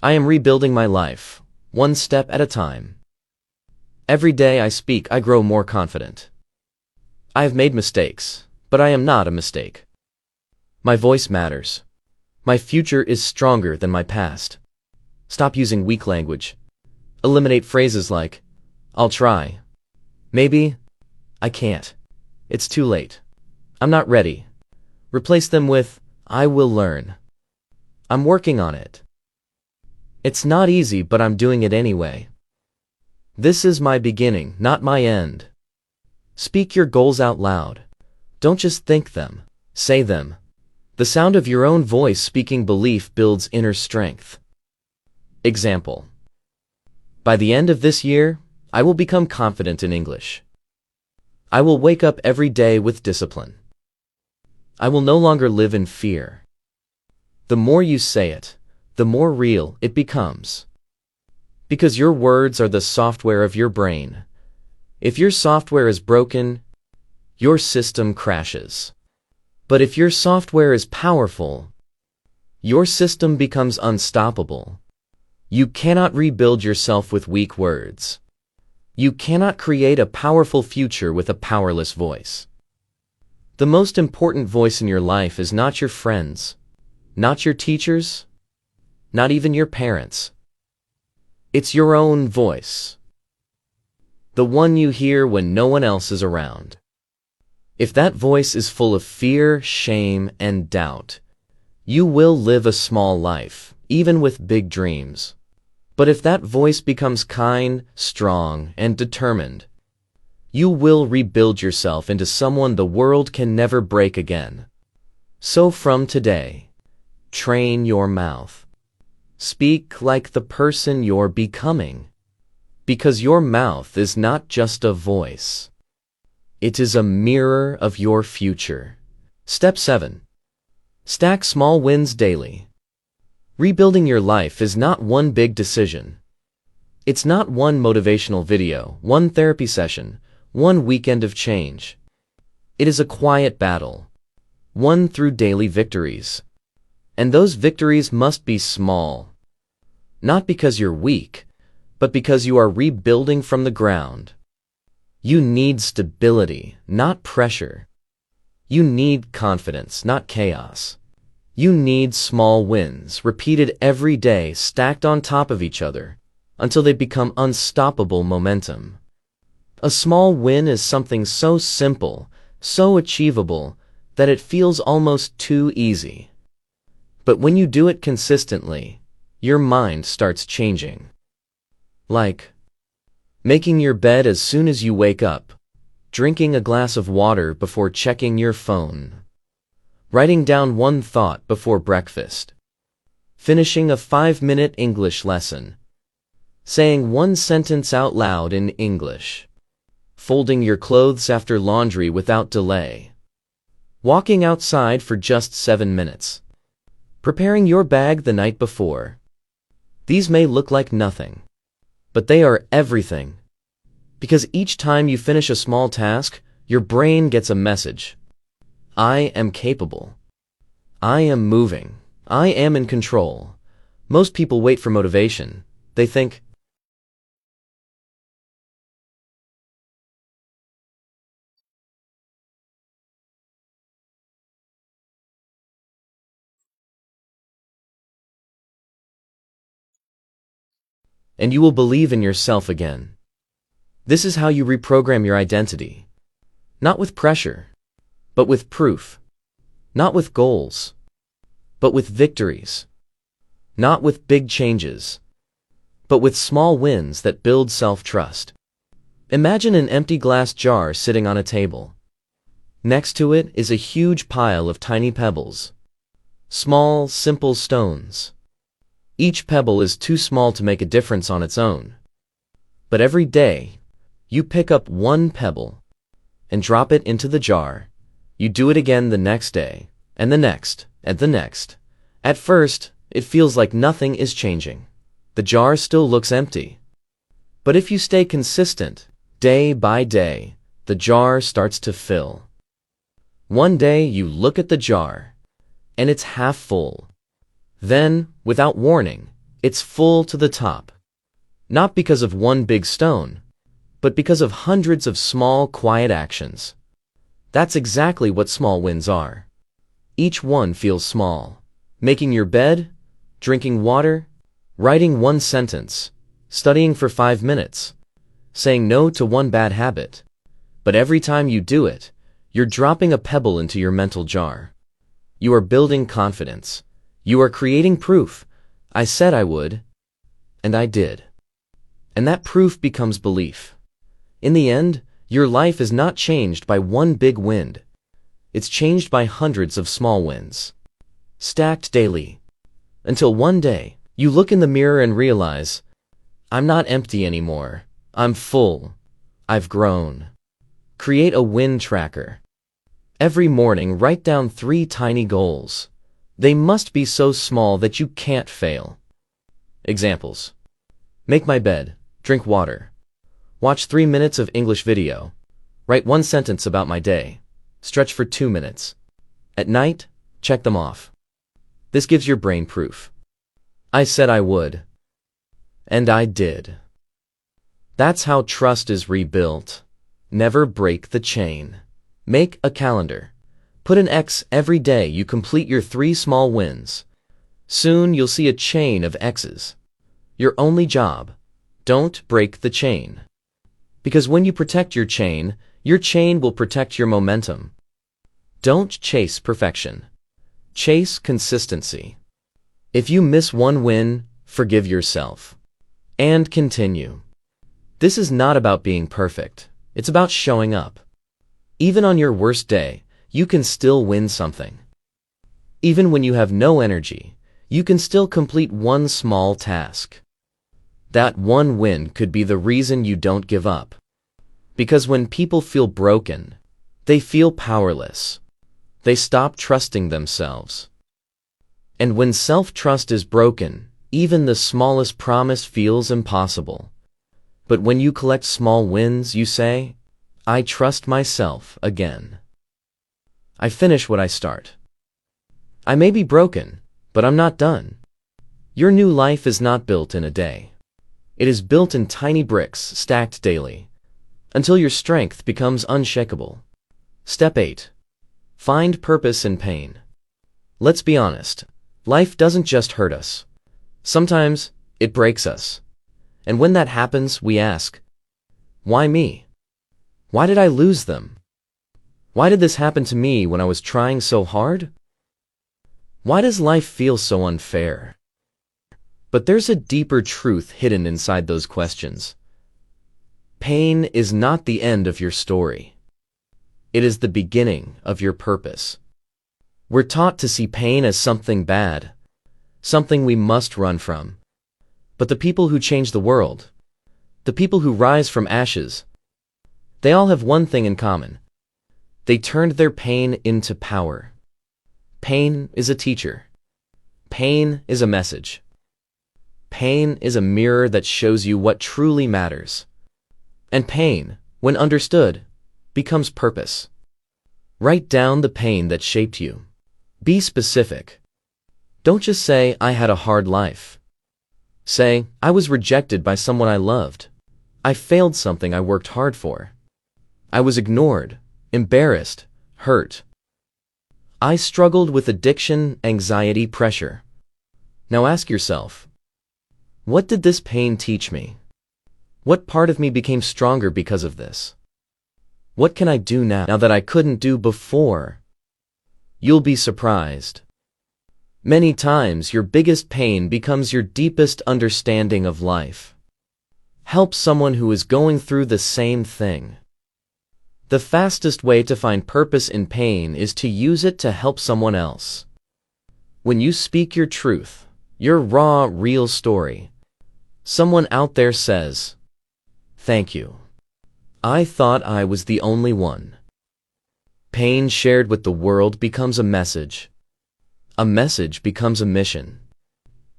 I am rebuilding my life, one step at a time. Every day I speak, I grow more confident. I have made mistakes, but I am not a mistake. My voice matters. My future is stronger than my past. Stop using weak language. Eliminate phrases like, I'll try. Maybe. I can't. It's too late. I'm not ready. Replace them with, I will learn. I'm working on it. It's not easy, but I'm doing it anyway. This is my beginning, not my end. Speak your goals out loud. Don't just think them, say them. The sound of your own voice speaking belief builds inner strength. Example. By the end of this year, I will become confident in English. I will wake up every day with discipline. I will no longer live in fear. The more you say it, the more real it becomes. Because your words are the software of your brain. If your software is broken, your system crashes. But if your software is powerful, your system becomes unstoppable. You cannot rebuild yourself with weak words. You cannot create a powerful future with a powerless voice. The most important voice in your life is not your friends, not your teachers, not even your parents. It's your own voice. The one you hear when no one else is around. If that voice is full of fear, shame, and doubt, you will live a small life, even with big dreams. But if that voice becomes kind, strong, and determined, you will rebuild yourself into someone the world can never break again. So from today, train your mouth. Speak like the person you're becoming. Because your mouth is not just a voice. It is a mirror of your future. Step 7. Stack small wins daily. Rebuilding your life is not one big decision. It's not one motivational video, one therapy session, one weekend of change. It is a quiet battle, won through daily victories. And those victories must be small. Not because you're weak, but because you are rebuilding from the ground. You need stability, not pressure. You need confidence, not chaos. You need small wins, repeated every day, stacked on top of each other, until they become unstoppable momentum. A small win is something so simple, so achievable, that it feels almost too easy. But when you do it consistently, your mind starts changing. Like making your bed as soon as you wake up, drinking a glass of water before checking your phone, writing down one thought before breakfast, finishing a 5-minute English lesson, saying one sentence out loud in English, folding your clothes after laundry without delay, walking outside for just 7 minutes, preparing your bag the night before. These may look like nothing, but they are everything. Because each time you finish a small task, your brain gets a message. I am capable. I am moving. I am in control. Most people wait for motivation. They think, and you will believe in yourself again. This is how you reprogram your identity. Not with pressure, but with proof. Not with goals, but with victories. Not with big changes, but with small wins that build self-trust. Imagine an empty glass jar sitting on a table. Next to it is a huge pile of tiny pebbles. Small, simple stones. Each pebble is too small to make a difference on its own. But every day, you pick up one pebble and drop it into the jar. You do it again the next day, and the next, and the next. At first, it feels like nothing is changing. The jar still looks empty. But if you stay consistent, day by day, the jar starts to fill. One day you look at the jar, and it's half full. Then, without warning, it's full to the top. Not because of one big stone, but because of hundreds of small, quiet actions. That's exactly what small wins are. Each one feels small. Making your bed, drinking water, writing one sentence, studying for 5 minutes, saying no to one bad habit. But every time you do it, you're dropping a pebble into your mental jar. You are building confidence. You are creating proof. I said I would, and I did. And that proof becomes belief. In the end, your life is not changed by one big win. It's changed by hundreds of small wins, stacked daily, until one day, you look in the mirror and realize, I'm not empty anymore. I'm full. I've grown. Create a win tracker. Every morning, write down 3 tiny goals. They must be so small that you can't fail. Examples. Make my bed. Drink water. Watch 3 minutes of English video. Write 1 sentence about my day. Stretch for 2 minutes. At night, check them off. This gives your brain proof. I said I would. And I did. That's how trust is rebuilt. Never break the chain. Make a calendar. Put an X every day you complete your 3 small wins. Soon you'll see a chain of X's. Your only job, don't break the chain. Because when you protect your chain will protect your momentum. Don't chase perfection. Chase consistency. If you miss one win, forgive yourself. And continue. This is not about being perfect. It's about showing up. Even on your worst day, you can still win something. Even when you have no energy, you can still complete one small task. That one win could be the reason you don't give up. Because when people feel broken, they feel powerless. They stop trusting themselves. And when self-trust is broken, even the smallest promise feels impossible. But when you collect small wins, you say, I trust myself again. I finish what I start. I may be broken, but I'm not done. Your new life is not built in a day. It is built in tiny bricks stacked daily, until your strength becomes unshakable. Step 8. Find purpose in pain. Let's be honest, life doesn't just hurt us. Sometimes, it breaks us. And when that happens, we ask, why me? Why did I lose them? Why did this happen to me when I was trying so hard? Why does life feel so unfair? But there's a deeper truth hidden inside those questions. Pain is not the end of your story. It is the beginning of your purpose. We're taught to see pain as something bad, something we must run from. But the people who change the world, the people who rise from ashes, they all have one thing in common. They turned their pain into power. Pain is a teacher. Pain is a message. Pain is a mirror that shows you what truly matters. And pain, when understood, becomes purpose. Write down the pain that shaped you. Be specific. Don't just say, I had a hard life. Say, I was rejected by someone I loved. I failed something I worked hard for. I was ignored, embarrassed, hurt. I struggled with addiction, anxiety, pressure. Now ask yourself, what did this pain teach me? What part of me became stronger because of this? What can I do now that I couldn't do before? You'll be surprised. Many times your biggest pain becomes your deepest understanding of life. Help someone who is going through the same thing. The fastest way to find purpose in pain is to use it to help someone else. When you speak your truth, your raw, real story, someone out there says, "Thank you. I thought I was the only one." Pain shared with the world becomes a message. A message becomes a mission.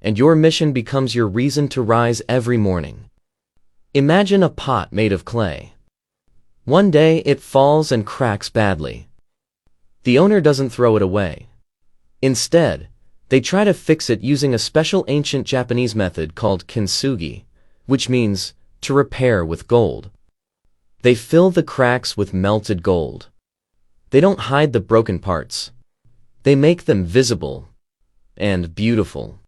And your mission becomes your reason to rise every morning. Imagine a pot made of clay. One day it falls and cracks badly. The owner doesn't throw it away. Instead, they try to fix it using a special ancient Japanese method called kintsugi, which means to repair with gold. They fill the cracks with melted gold. They don't hide the broken parts. They make them visible and beautiful.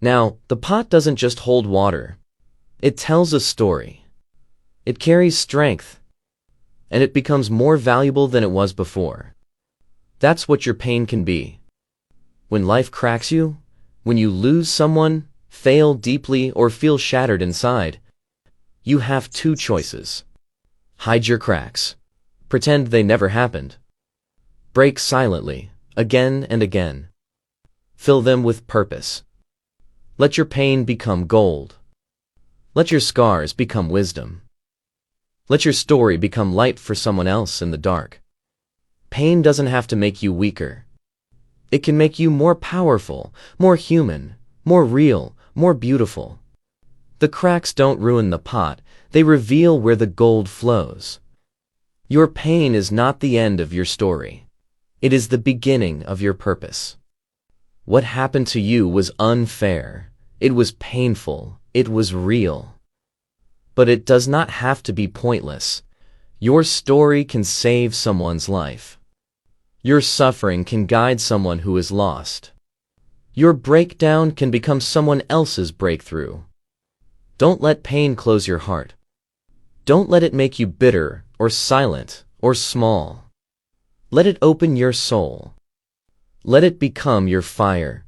Now, the pot doesn't just hold water. It tells a story. It carries strength, and it becomes more valuable than it was before. That's what your pain can be. When life cracks you, when you lose someone, fail deeply, or feel shattered inside, you have two choices. Hide your cracks. Pretend they never happened. Break silently, again and again. Fill them with purpose. Let your pain become gold. Let your scars become wisdom. Let your story become light for someone else in the dark. Pain doesn't have to make you weaker. It can make you more powerful, more human, more real, more beautiful. The cracks don't ruin the pot, they reveal where the gold flows. Your pain is not the end of your story. It is the beginning of your purpose. What happened to you was unfair. It was painful. It was real. But it does not have to be pointless. Your story can save someone's life. Your suffering can guide someone who is lost. Your breakdown can become someone else's breakthrough. Don't let pain close your heart. Don't let it make you bitter or silent or small. Let it open your soul. Let it become your fire.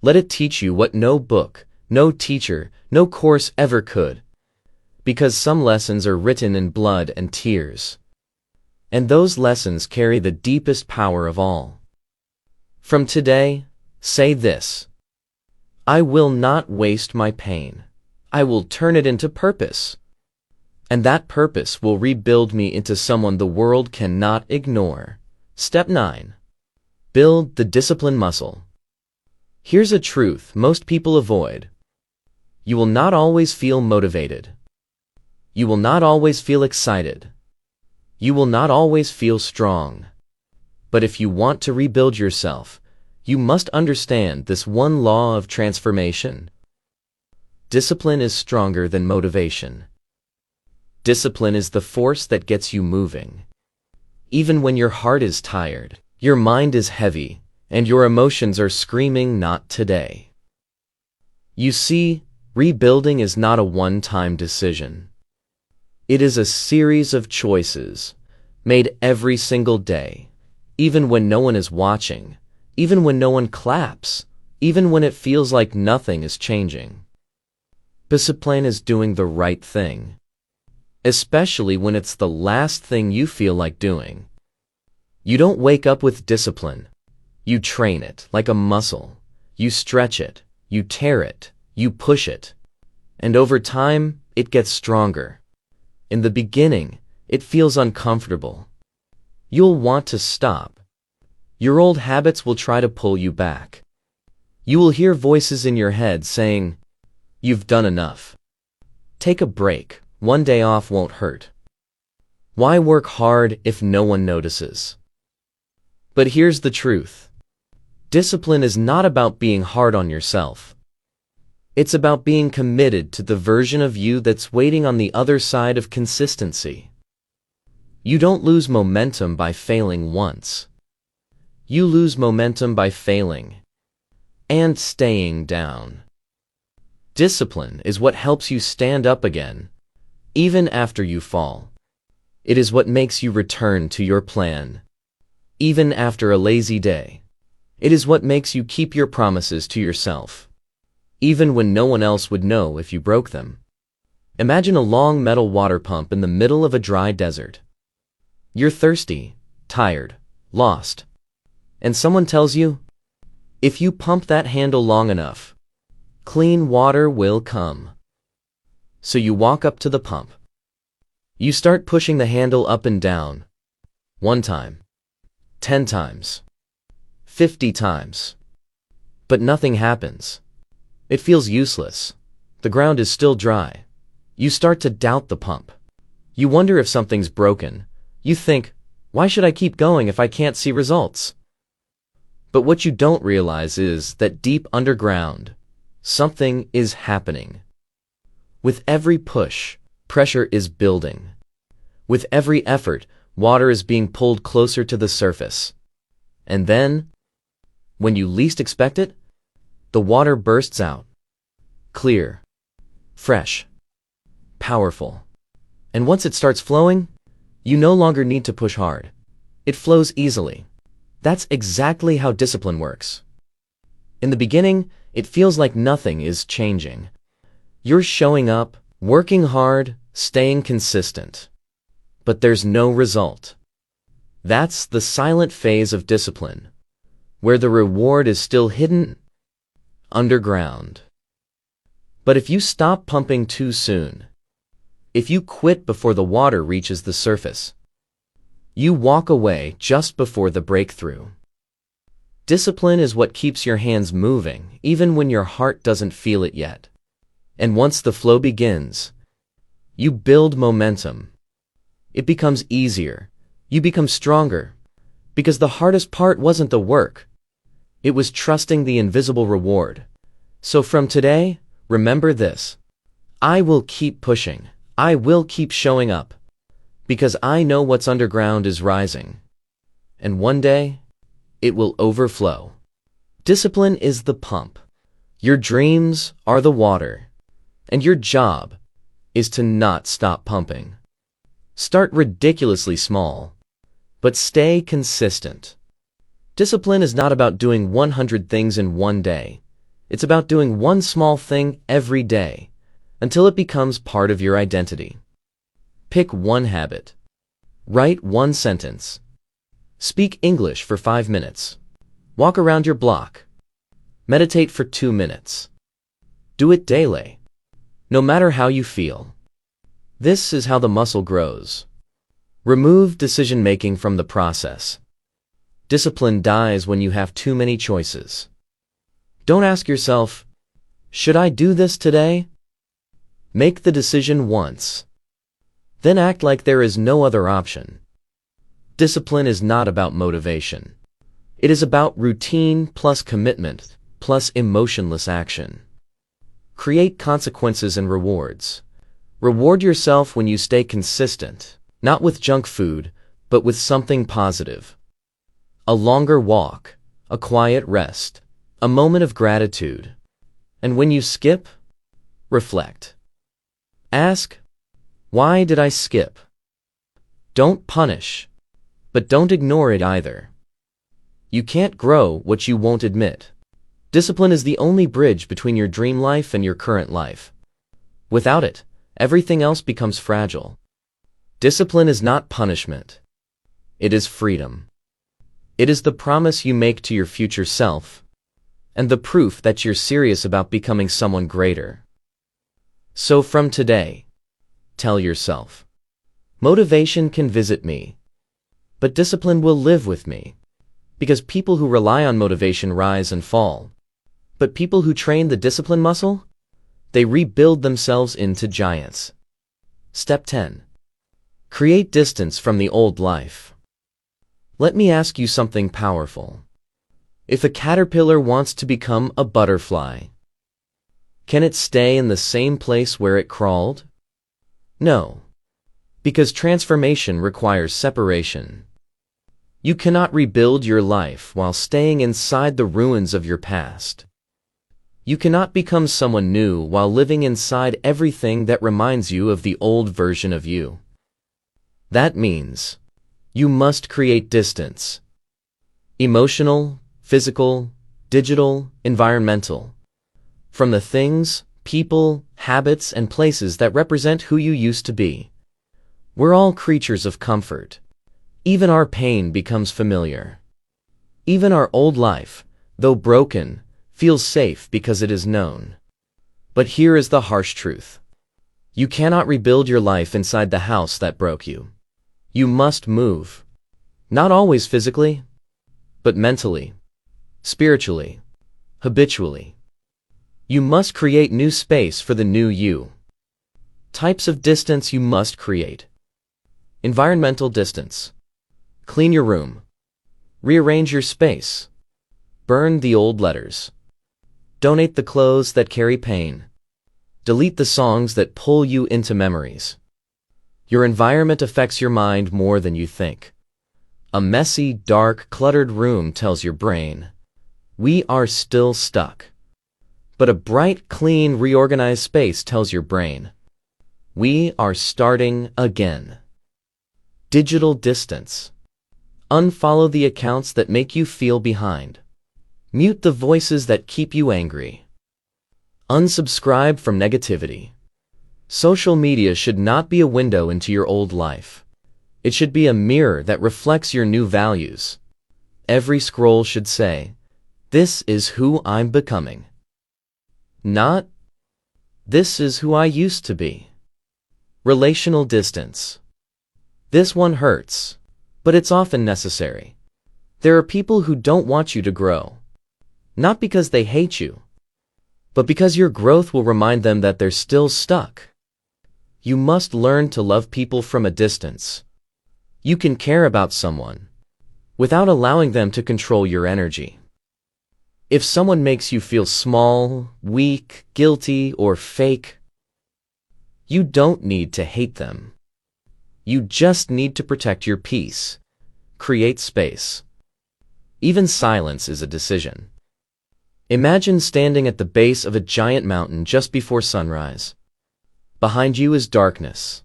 Let it teach you what no book, no teacher, no course ever could. Because some lessons are written in blood and tears. And those lessons carry the deepest power of all. From today, say this: I will not waste my pain. I will turn it into purpose. And that purpose will rebuild me into someone the world cannot ignore. Step 9. Build the discipline muscle. Here's a truth most people avoid. You will not always feel motivated. You will not always feel excited. You will not always feel strong. But if you want to rebuild yourself, you must understand this one law of transformation. Discipline is stronger than motivation. Discipline is the force that gets you moving. Even when your heart is tired, your mind is heavy, and your emotions are screaming, "Not today." You see, rebuilding is not a one-time decision. It is a series of choices, made every single day, even when no one is watching, even when no one claps, even when it feels like nothing is changing. Discipline is doing the right thing, especially when it's the last thing you feel like doing. You don't wake up with discipline. You train it like a muscle. You stretch it, you tear it, you push it. And over time, it gets stronger. In the beginning, it feels uncomfortable. You'll want to stop. Your old habits will try to pull you back. You will hear voices in your head saying, "You've done enough. Take a break. One day off won't hurt. Why work hard if no one notices?" But here's the truth. Discipline is not about being hard on yourself. It's about being committed to the version of you that's waiting on the other side of consistency. You don't lose momentum by failing once. You lose momentum by failing and staying down. Discipline is what helps you stand up again, even after you fall. It is what makes you return to your plan, even after a lazy day. It is what makes you keep your promises to yourself, even when no one else would know if you broke them. Imagine a long metal water pump in the middle of a dry desert. You're thirsty, tired, lost, and someone tells you, if you pump that handle long enough, clean water will come. So you walk up to the pump. You start pushing the handle up and down. 1 time, 10 times, 50 times. But nothing happens. It feels useless. The ground is still dry. You start to doubt the pump. You wonder if something's broken. You think, why should I keep going if I can't see results? But what you don't realize is that deep underground, something is happening. With every push, pressure is building. With every effort, water is being pulled closer to the surface. And then, when you least expect it, the water bursts out. Clear, fresh, powerful. And once it starts flowing, you no longer need to push hard. It flows easily. That's exactly how discipline works. In the beginning, it feels like nothing is changing. You're showing up, working hard, staying consistent. But there's no result. That's the silent phase of discipline, where the reward is still hidden underground. But if you stop pumping too soon, if you quit before the water reaches the surface, you walk away just before the breakthrough. Discipline is what keeps your hands moving, even when your heart doesn't feel it yet. And once the flow begins, you build momentum. It becomes easier. You become stronger. Because the hardest part wasn't the work. It was trusting the invisible reward. So from today, remember this. I will keep pushing. I will keep showing up. Because I know what's underground is rising. And one day, it will overflow. Discipline is the pump. Your dreams are the water. And your job is to not stop pumping. Start ridiculously small, but stay consistent. Discipline is not about doing 100 things in one day. It's about doing one small thing every day, until it becomes part of your identity. Pick one habit. Write one sentence. Speak English for 5 minutes. Walk around your block. Meditate for 2 minutes. Do it daily, no matter how you feel. This is how the muscle grows. Remove decision-making from the process. Discipline dies when you have too many choices. Don't ask yourself, should I do this today? Make the decision once. Then act like there is no other option. Discipline is not about motivation. It is about routine plus commitment plus emotionless action. Create consequences and rewards. Reward yourself when you stay consistent, not with junk food, but with something positive. A longer walk, a quiet rest, a moment of gratitude. And when you skip, reflect. Ask, why did I skip? Don't punish, but don't ignore it either. You can't grow what you won't admit. Discipline is the only bridge between your dream life and your current life. Without it, everything else becomes fragile. Discipline is not punishment. It is freedom. It is the promise you make to your future self, and the proof that you're serious about becoming someone greater. So from today, tell yourself, motivation can visit me, but discipline will live with me. Because people who rely on motivation rise and fall. But people who train the discipline muscle, they rebuild themselves into giants. Step 10. Create distance from the old life. Let me ask you something powerful. If a caterpillar wants to become a butterfly, can it stay in the same place where it crawled? No, because transformation requires separation. You cannot rebuild your life while staying inside the ruins of your past. You cannot become someone new while living inside everything that reminds you of the old version of you. That means you must create distance. Emotional, physical, digital, environmental. From the things, people, habits, and places that represent who you used to be. We're all creatures of comfort. Even our pain becomes familiar. Even our old life, though broken, feels safe because it is known. But here is the harsh truth. You cannot rebuild your life inside the house that broke you. You must move. Not always physically, but mentally, spiritually, habitually. You must create new space for the new you. Types of distance you must create. Environmental distance. Clean your room. Rearrange your space. Burn the old letters. Donate the clothes that carry pain. Delete the songs that pull you into memories. Your environment affects your mind more than you think. A messy, dark, cluttered room tells your brain, we are still stuck. But a bright, clean, reorganized space tells your brain, we are starting again. Digital distance. Unfollow the accounts that make you feel behind. Mute the voices that keep you angry. Unsubscribe from negativity. Social media should not be a window into your old life. It should be a mirror that reflects your new values. Every scroll should say, this is who I'm becoming. Not, this is who I used to be. Relational distance. This one hurts, but it's often necessary. There are people who don't want you to grow. Not because they hate you, but because your growth will remind them that they're still stuck. You must learn to love people from a distance. You can care about someone without allowing them to control your energy. If someone makes you feel small, weak, guilty, or fake, you don't need to hate them. You just need to protect your peace. Create space. Even silence is a decision. Imagine standing at the base of a giant mountain just before sunrise. Behind you is darkness,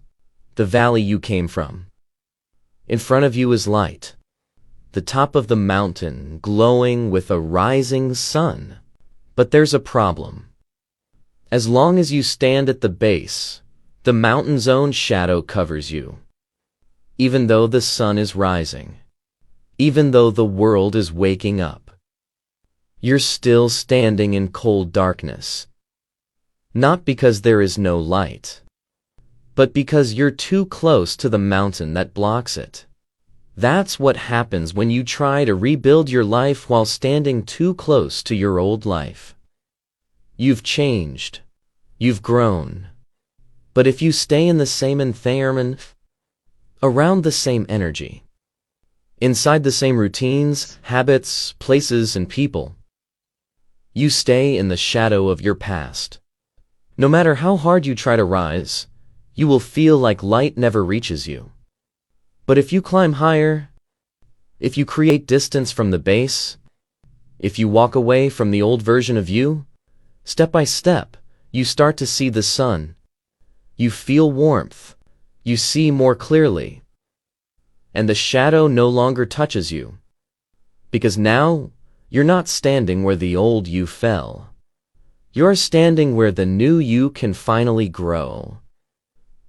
the valley you came from. In front of you is light, the top of the mountain glowing with a rising sun. But there's a problem. As long as you stand at the base, the mountain's own shadow covers you. Even though the sun is rising, even though the world is waking up, you're still standing in cold darkness. Not because there is no light, but because you're too close to the mountain that blocks it. That's what happens when you try to rebuild your life while standing too close to your old life. You've changed. You've grown. But if you stay in the same environment, around the same energy, inside the same routines, habits, places, and people, you stay in the shadow of your past. No matter how hard you try to rise, you will feel like light never reaches you. But if you climb higher, if you create distance from the base, if you walk away from the old version of you, step by step, you start to see the sun. You feel warmth. You see more clearly. And the shadow no longer touches you. Because now, you're not standing where the old you fell. You're standing where the new you can finally grow.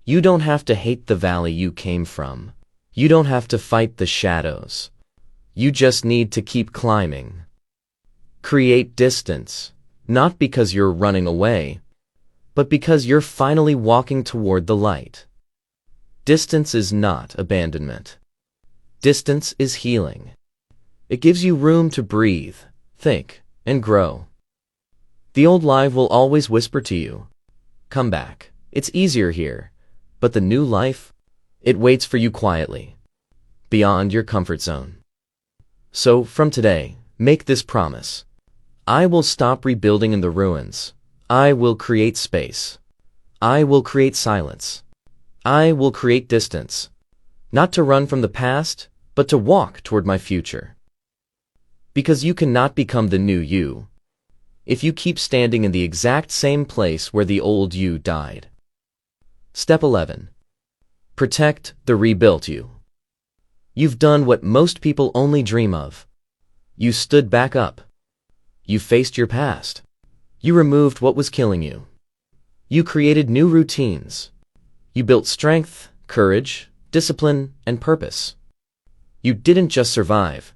You don't have to hate the valley you came from. You don't have to fight the shadows. You just need to keep climbing. Create distance, not because you're running away, but because you're finally walking toward the light. Distance is not abandonment. Distance is healing. It gives you room to breathe, think, and grow. The old life will always whisper to you, come back. It's easier here. But the new life, it waits for you quietly, beyond your comfort zone. So, from today, Make this promise. I will stop rebuilding in the ruins. I will create space. I will create silence. I will create distance. Not to run from the past, but to walk toward my future. Because you cannot become the new you if you keep standing in the exact same place where the old you died. Step 11. Protect the rebuilt you. You've done what most people only dream of. You stood back up. You faced your past. You removed what was killing you. You created new routines. You built strength, courage, discipline, and purpose. You didn't just survive.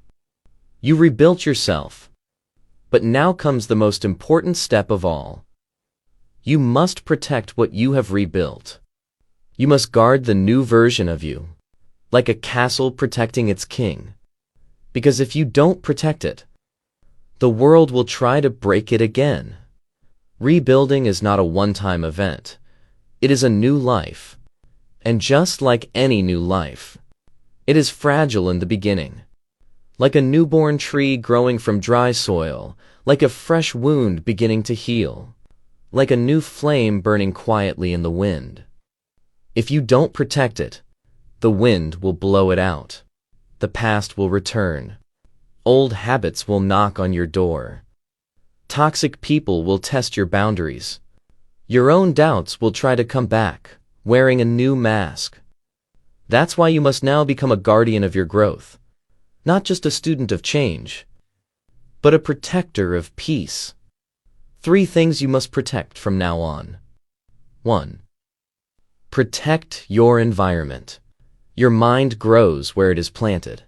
You rebuilt yourself. But now comes the most important step of all. You must protect what you have rebuilt. You must guard the new version of you, like a castle protecting its king. Because if you don't protect it, the world will try to break it again. Rebuilding is not a one-time event. It is a new life. And just like any new life, it is fragile in the beginning. Like a newborn tree growing from dry soil, like a fresh wound beginning to heal, like a new flame burning quietly in the wind. If you don't protect it, the wind will blow it out. The past will return. Old habits will knock on your door. Toxic people will test your boundaries. Your own doubts will try to come back, wearing a new mask. That's why you must now become a guardian of your growth. Not just a student of change, but a protector of peace. 3 things you must protect from now on. 1. Protect your environment. Your mind grows where it is planted.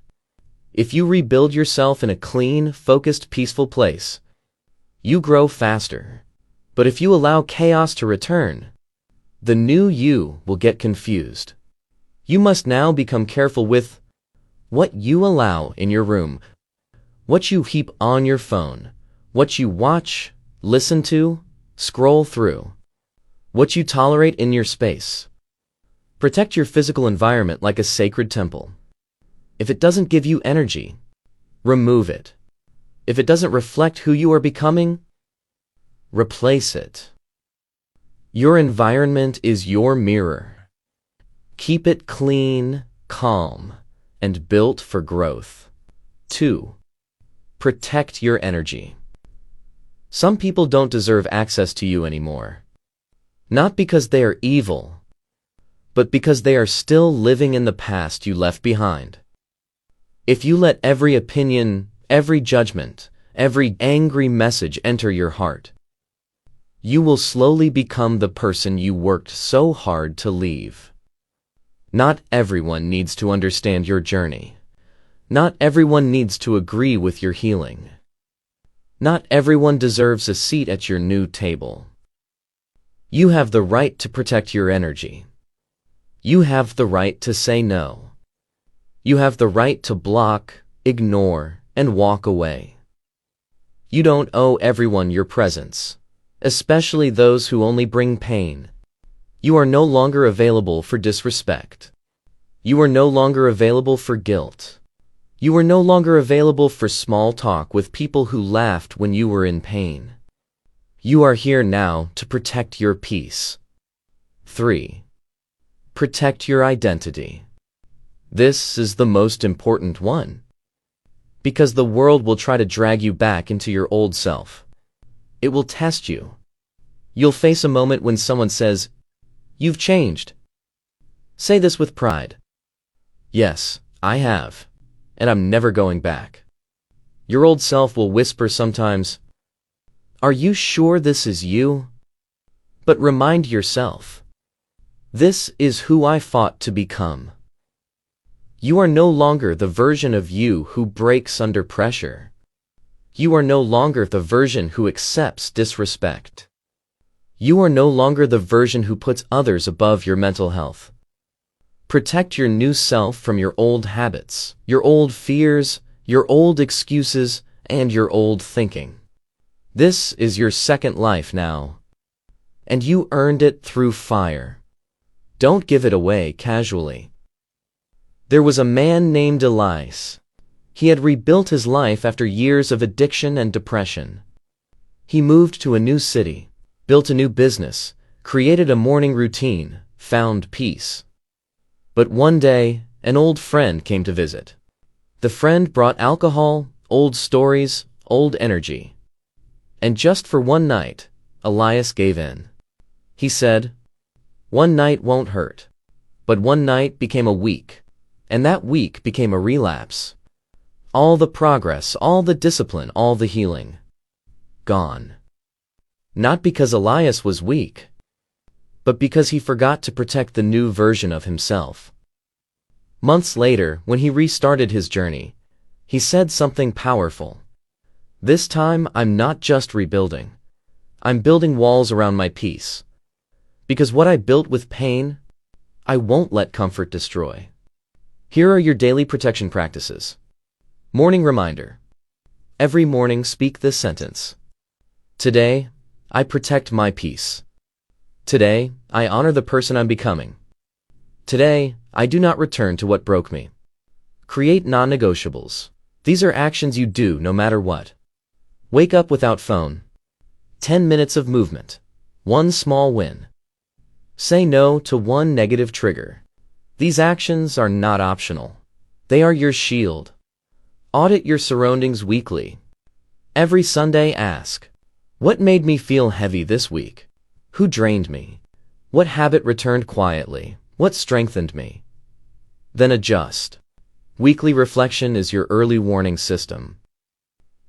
If you rebuild yourself in a clean, focused, peaceful place, you grow faster. But if you allow chaos to return, the new you will get confused. You must now become careful with what you allow in your room, what you heap on your phone, what you watch, listen to, scroll through, what you tolerate in your space. Protect your physical environment like a sacred temple. If it doesn't give you energy, remove it. If it doesn't reflect who you are becoming, replace it. Your environment is your mirror. Keep it clean, calm, and built for growth. 2. Protect your energy. Some people don't deserve access to you anymore. Not because they are evil, but because they are still living in the past you left behind. If you let every opinion, every judgment, every angry message enter your heart, you will slowly become the person you worked so hard to leave. Not everyone needs to understand your journey. Not everyone needs to agree with your healing. Not everyone deserves a seat at your new table. You have the right to protect your energy. You have the right to say no. You have the right to block, ignore, and walk away. You don't owe everyone your presence, especially those who only bring pain. You are no longer available for disrespect. You are no longer available for guilt. You are no longer available for small talk with people who laughed when you were in pain. You are here now to protect your peace. 3. Protect your identity. This is the most important one. Because the world will try to drag you back into your old self. It will test you. You'll face a moment when someone says, "You've changed." Say this with pride. "Yes, I have, and I'm never going back." Your old self will whisper sometimes, "Are you sure this is you?" But remind yourself, this is who I fought to become. You are no longer the version of you who breaks under pressure. You are no longer the version who accepts disrespect. You are no longer the version who puts others above your mental health. Protect your new self from your old habits, your old fears, your old excuses, and your old thinking. This is your second life now, and you earned it through fire. Don't give it away casually. There was a man named Elias. He had rebuilt his life after years of addiction and depression. He moved to a new city, built a new business, created a morning routine, found peace. But one day, an old friend came to visit. The friend brought alcohol, old stories, old energy. And just for one night, Elias gave in. He said, "One night won't hurt." But one night became a week, and that week became a relapse. All the progress, all the discipline, all the healing, gone. Not because Elias was weak, but because he forgot to protect the new version of himself. Months later, when he restarted his journey, he said something powerful. "This time, I'm not just rebuilding. I'm building walls around my peace. Because what I built with pain, I won't let comfort destroy." Here are your daily protection practices. Morning reminder. Every morning speak this sentence. Today, I protect my peace. Today, I honor the person I'm becoming. Today, I do not return to what broke me. Create non-negotiables. These are actions you do no matter what. Wake up without phone. 10 minutes of movement. One small win. Say no to one negative trigger. These actions are not optional. They are your shield. Audit your surroundings weekly. Every Sunday ask, what made me feel heavy this week? Who drained me? What habit returned quietly? What strengthened me? Then adjust. Weekly reflection is your early warning system.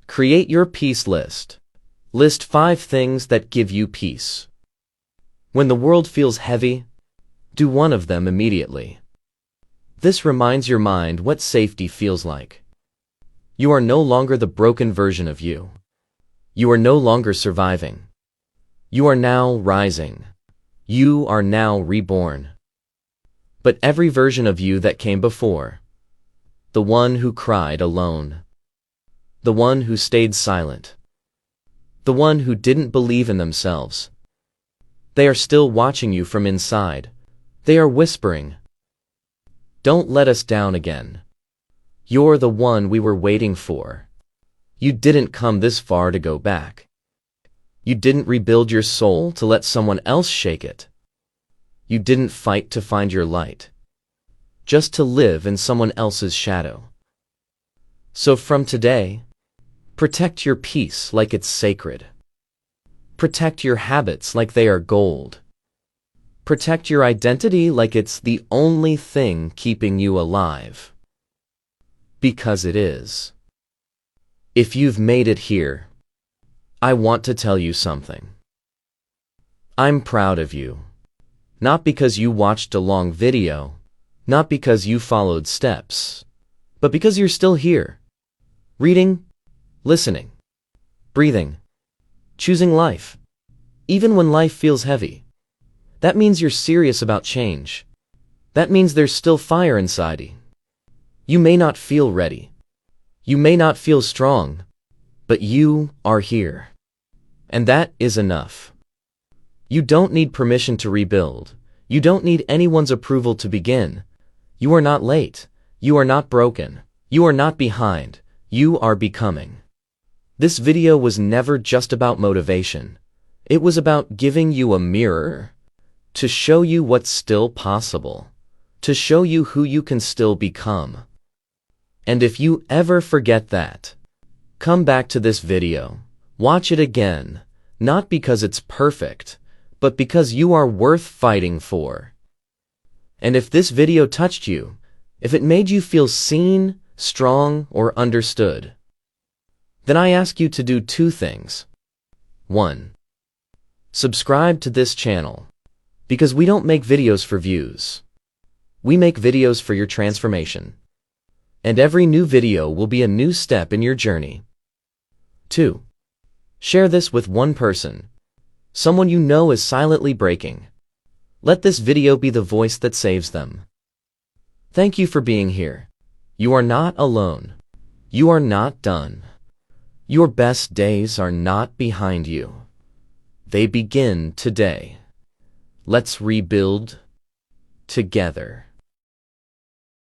Create your peace list. List 5 things that give you peace. When the world feels heavy, do one of them immediately. This reminds your mind what safety feels like. You are no longer the broken version of you. You are no longer surviving. You are now rising. You are now reborn. But every version of you that came before, the one who cried alone, the one who stayed silent, the one who didn't believe in themselves, they are still watching you from inside. They are whispering, "Don't let us down again. You're the one we were waiting for. You didn't come this far to go back. You didn't rebuild your soul to let someone else shake it. You didn't fight to find your light, just to live in someone else's shadow." So from today, protect your peace like it's sacred. Protect your habits like they are gold. Protect your identity like it's the only thing keeping you alive. Because it is. If you've made it here, I want to tell you something. I'm proud of you. Not because you watched a long video, not because you followed steps, but because you're still here. Reading, listening, breathing, choosing life, even when life feels heavy. That means you're serious about change. That means there's still fire inside you. You may not feel ready. You may not feel strong, but you are here. And that is enough. You don't need permission to rebuild. You don't need anyone's approval to begin. You are not late. You are not broken. You are not behind. You are becoming. This video was never just about motivation. It was about giving you a mirror to show you what's still possible, to show you who you can still become. And if you ever forget that, come back to this video, watch it again, not because it's perfect, but because you are worth fighting for. And if this video touched you, if it made you feel seen, strong, or understood, then I ask you to do 2 things. 1. Subscribe to this channel, because we don't make videos for views. We make videos for your transformation. And every new video will be a new step in your journey. 2. Share this with one person, someone you know is silently breaking. Let this video be the voice that saves them. Thank you for being here. You are not alone. You are not done. Your best days are not behind you. They begin today. Let's rebuild together.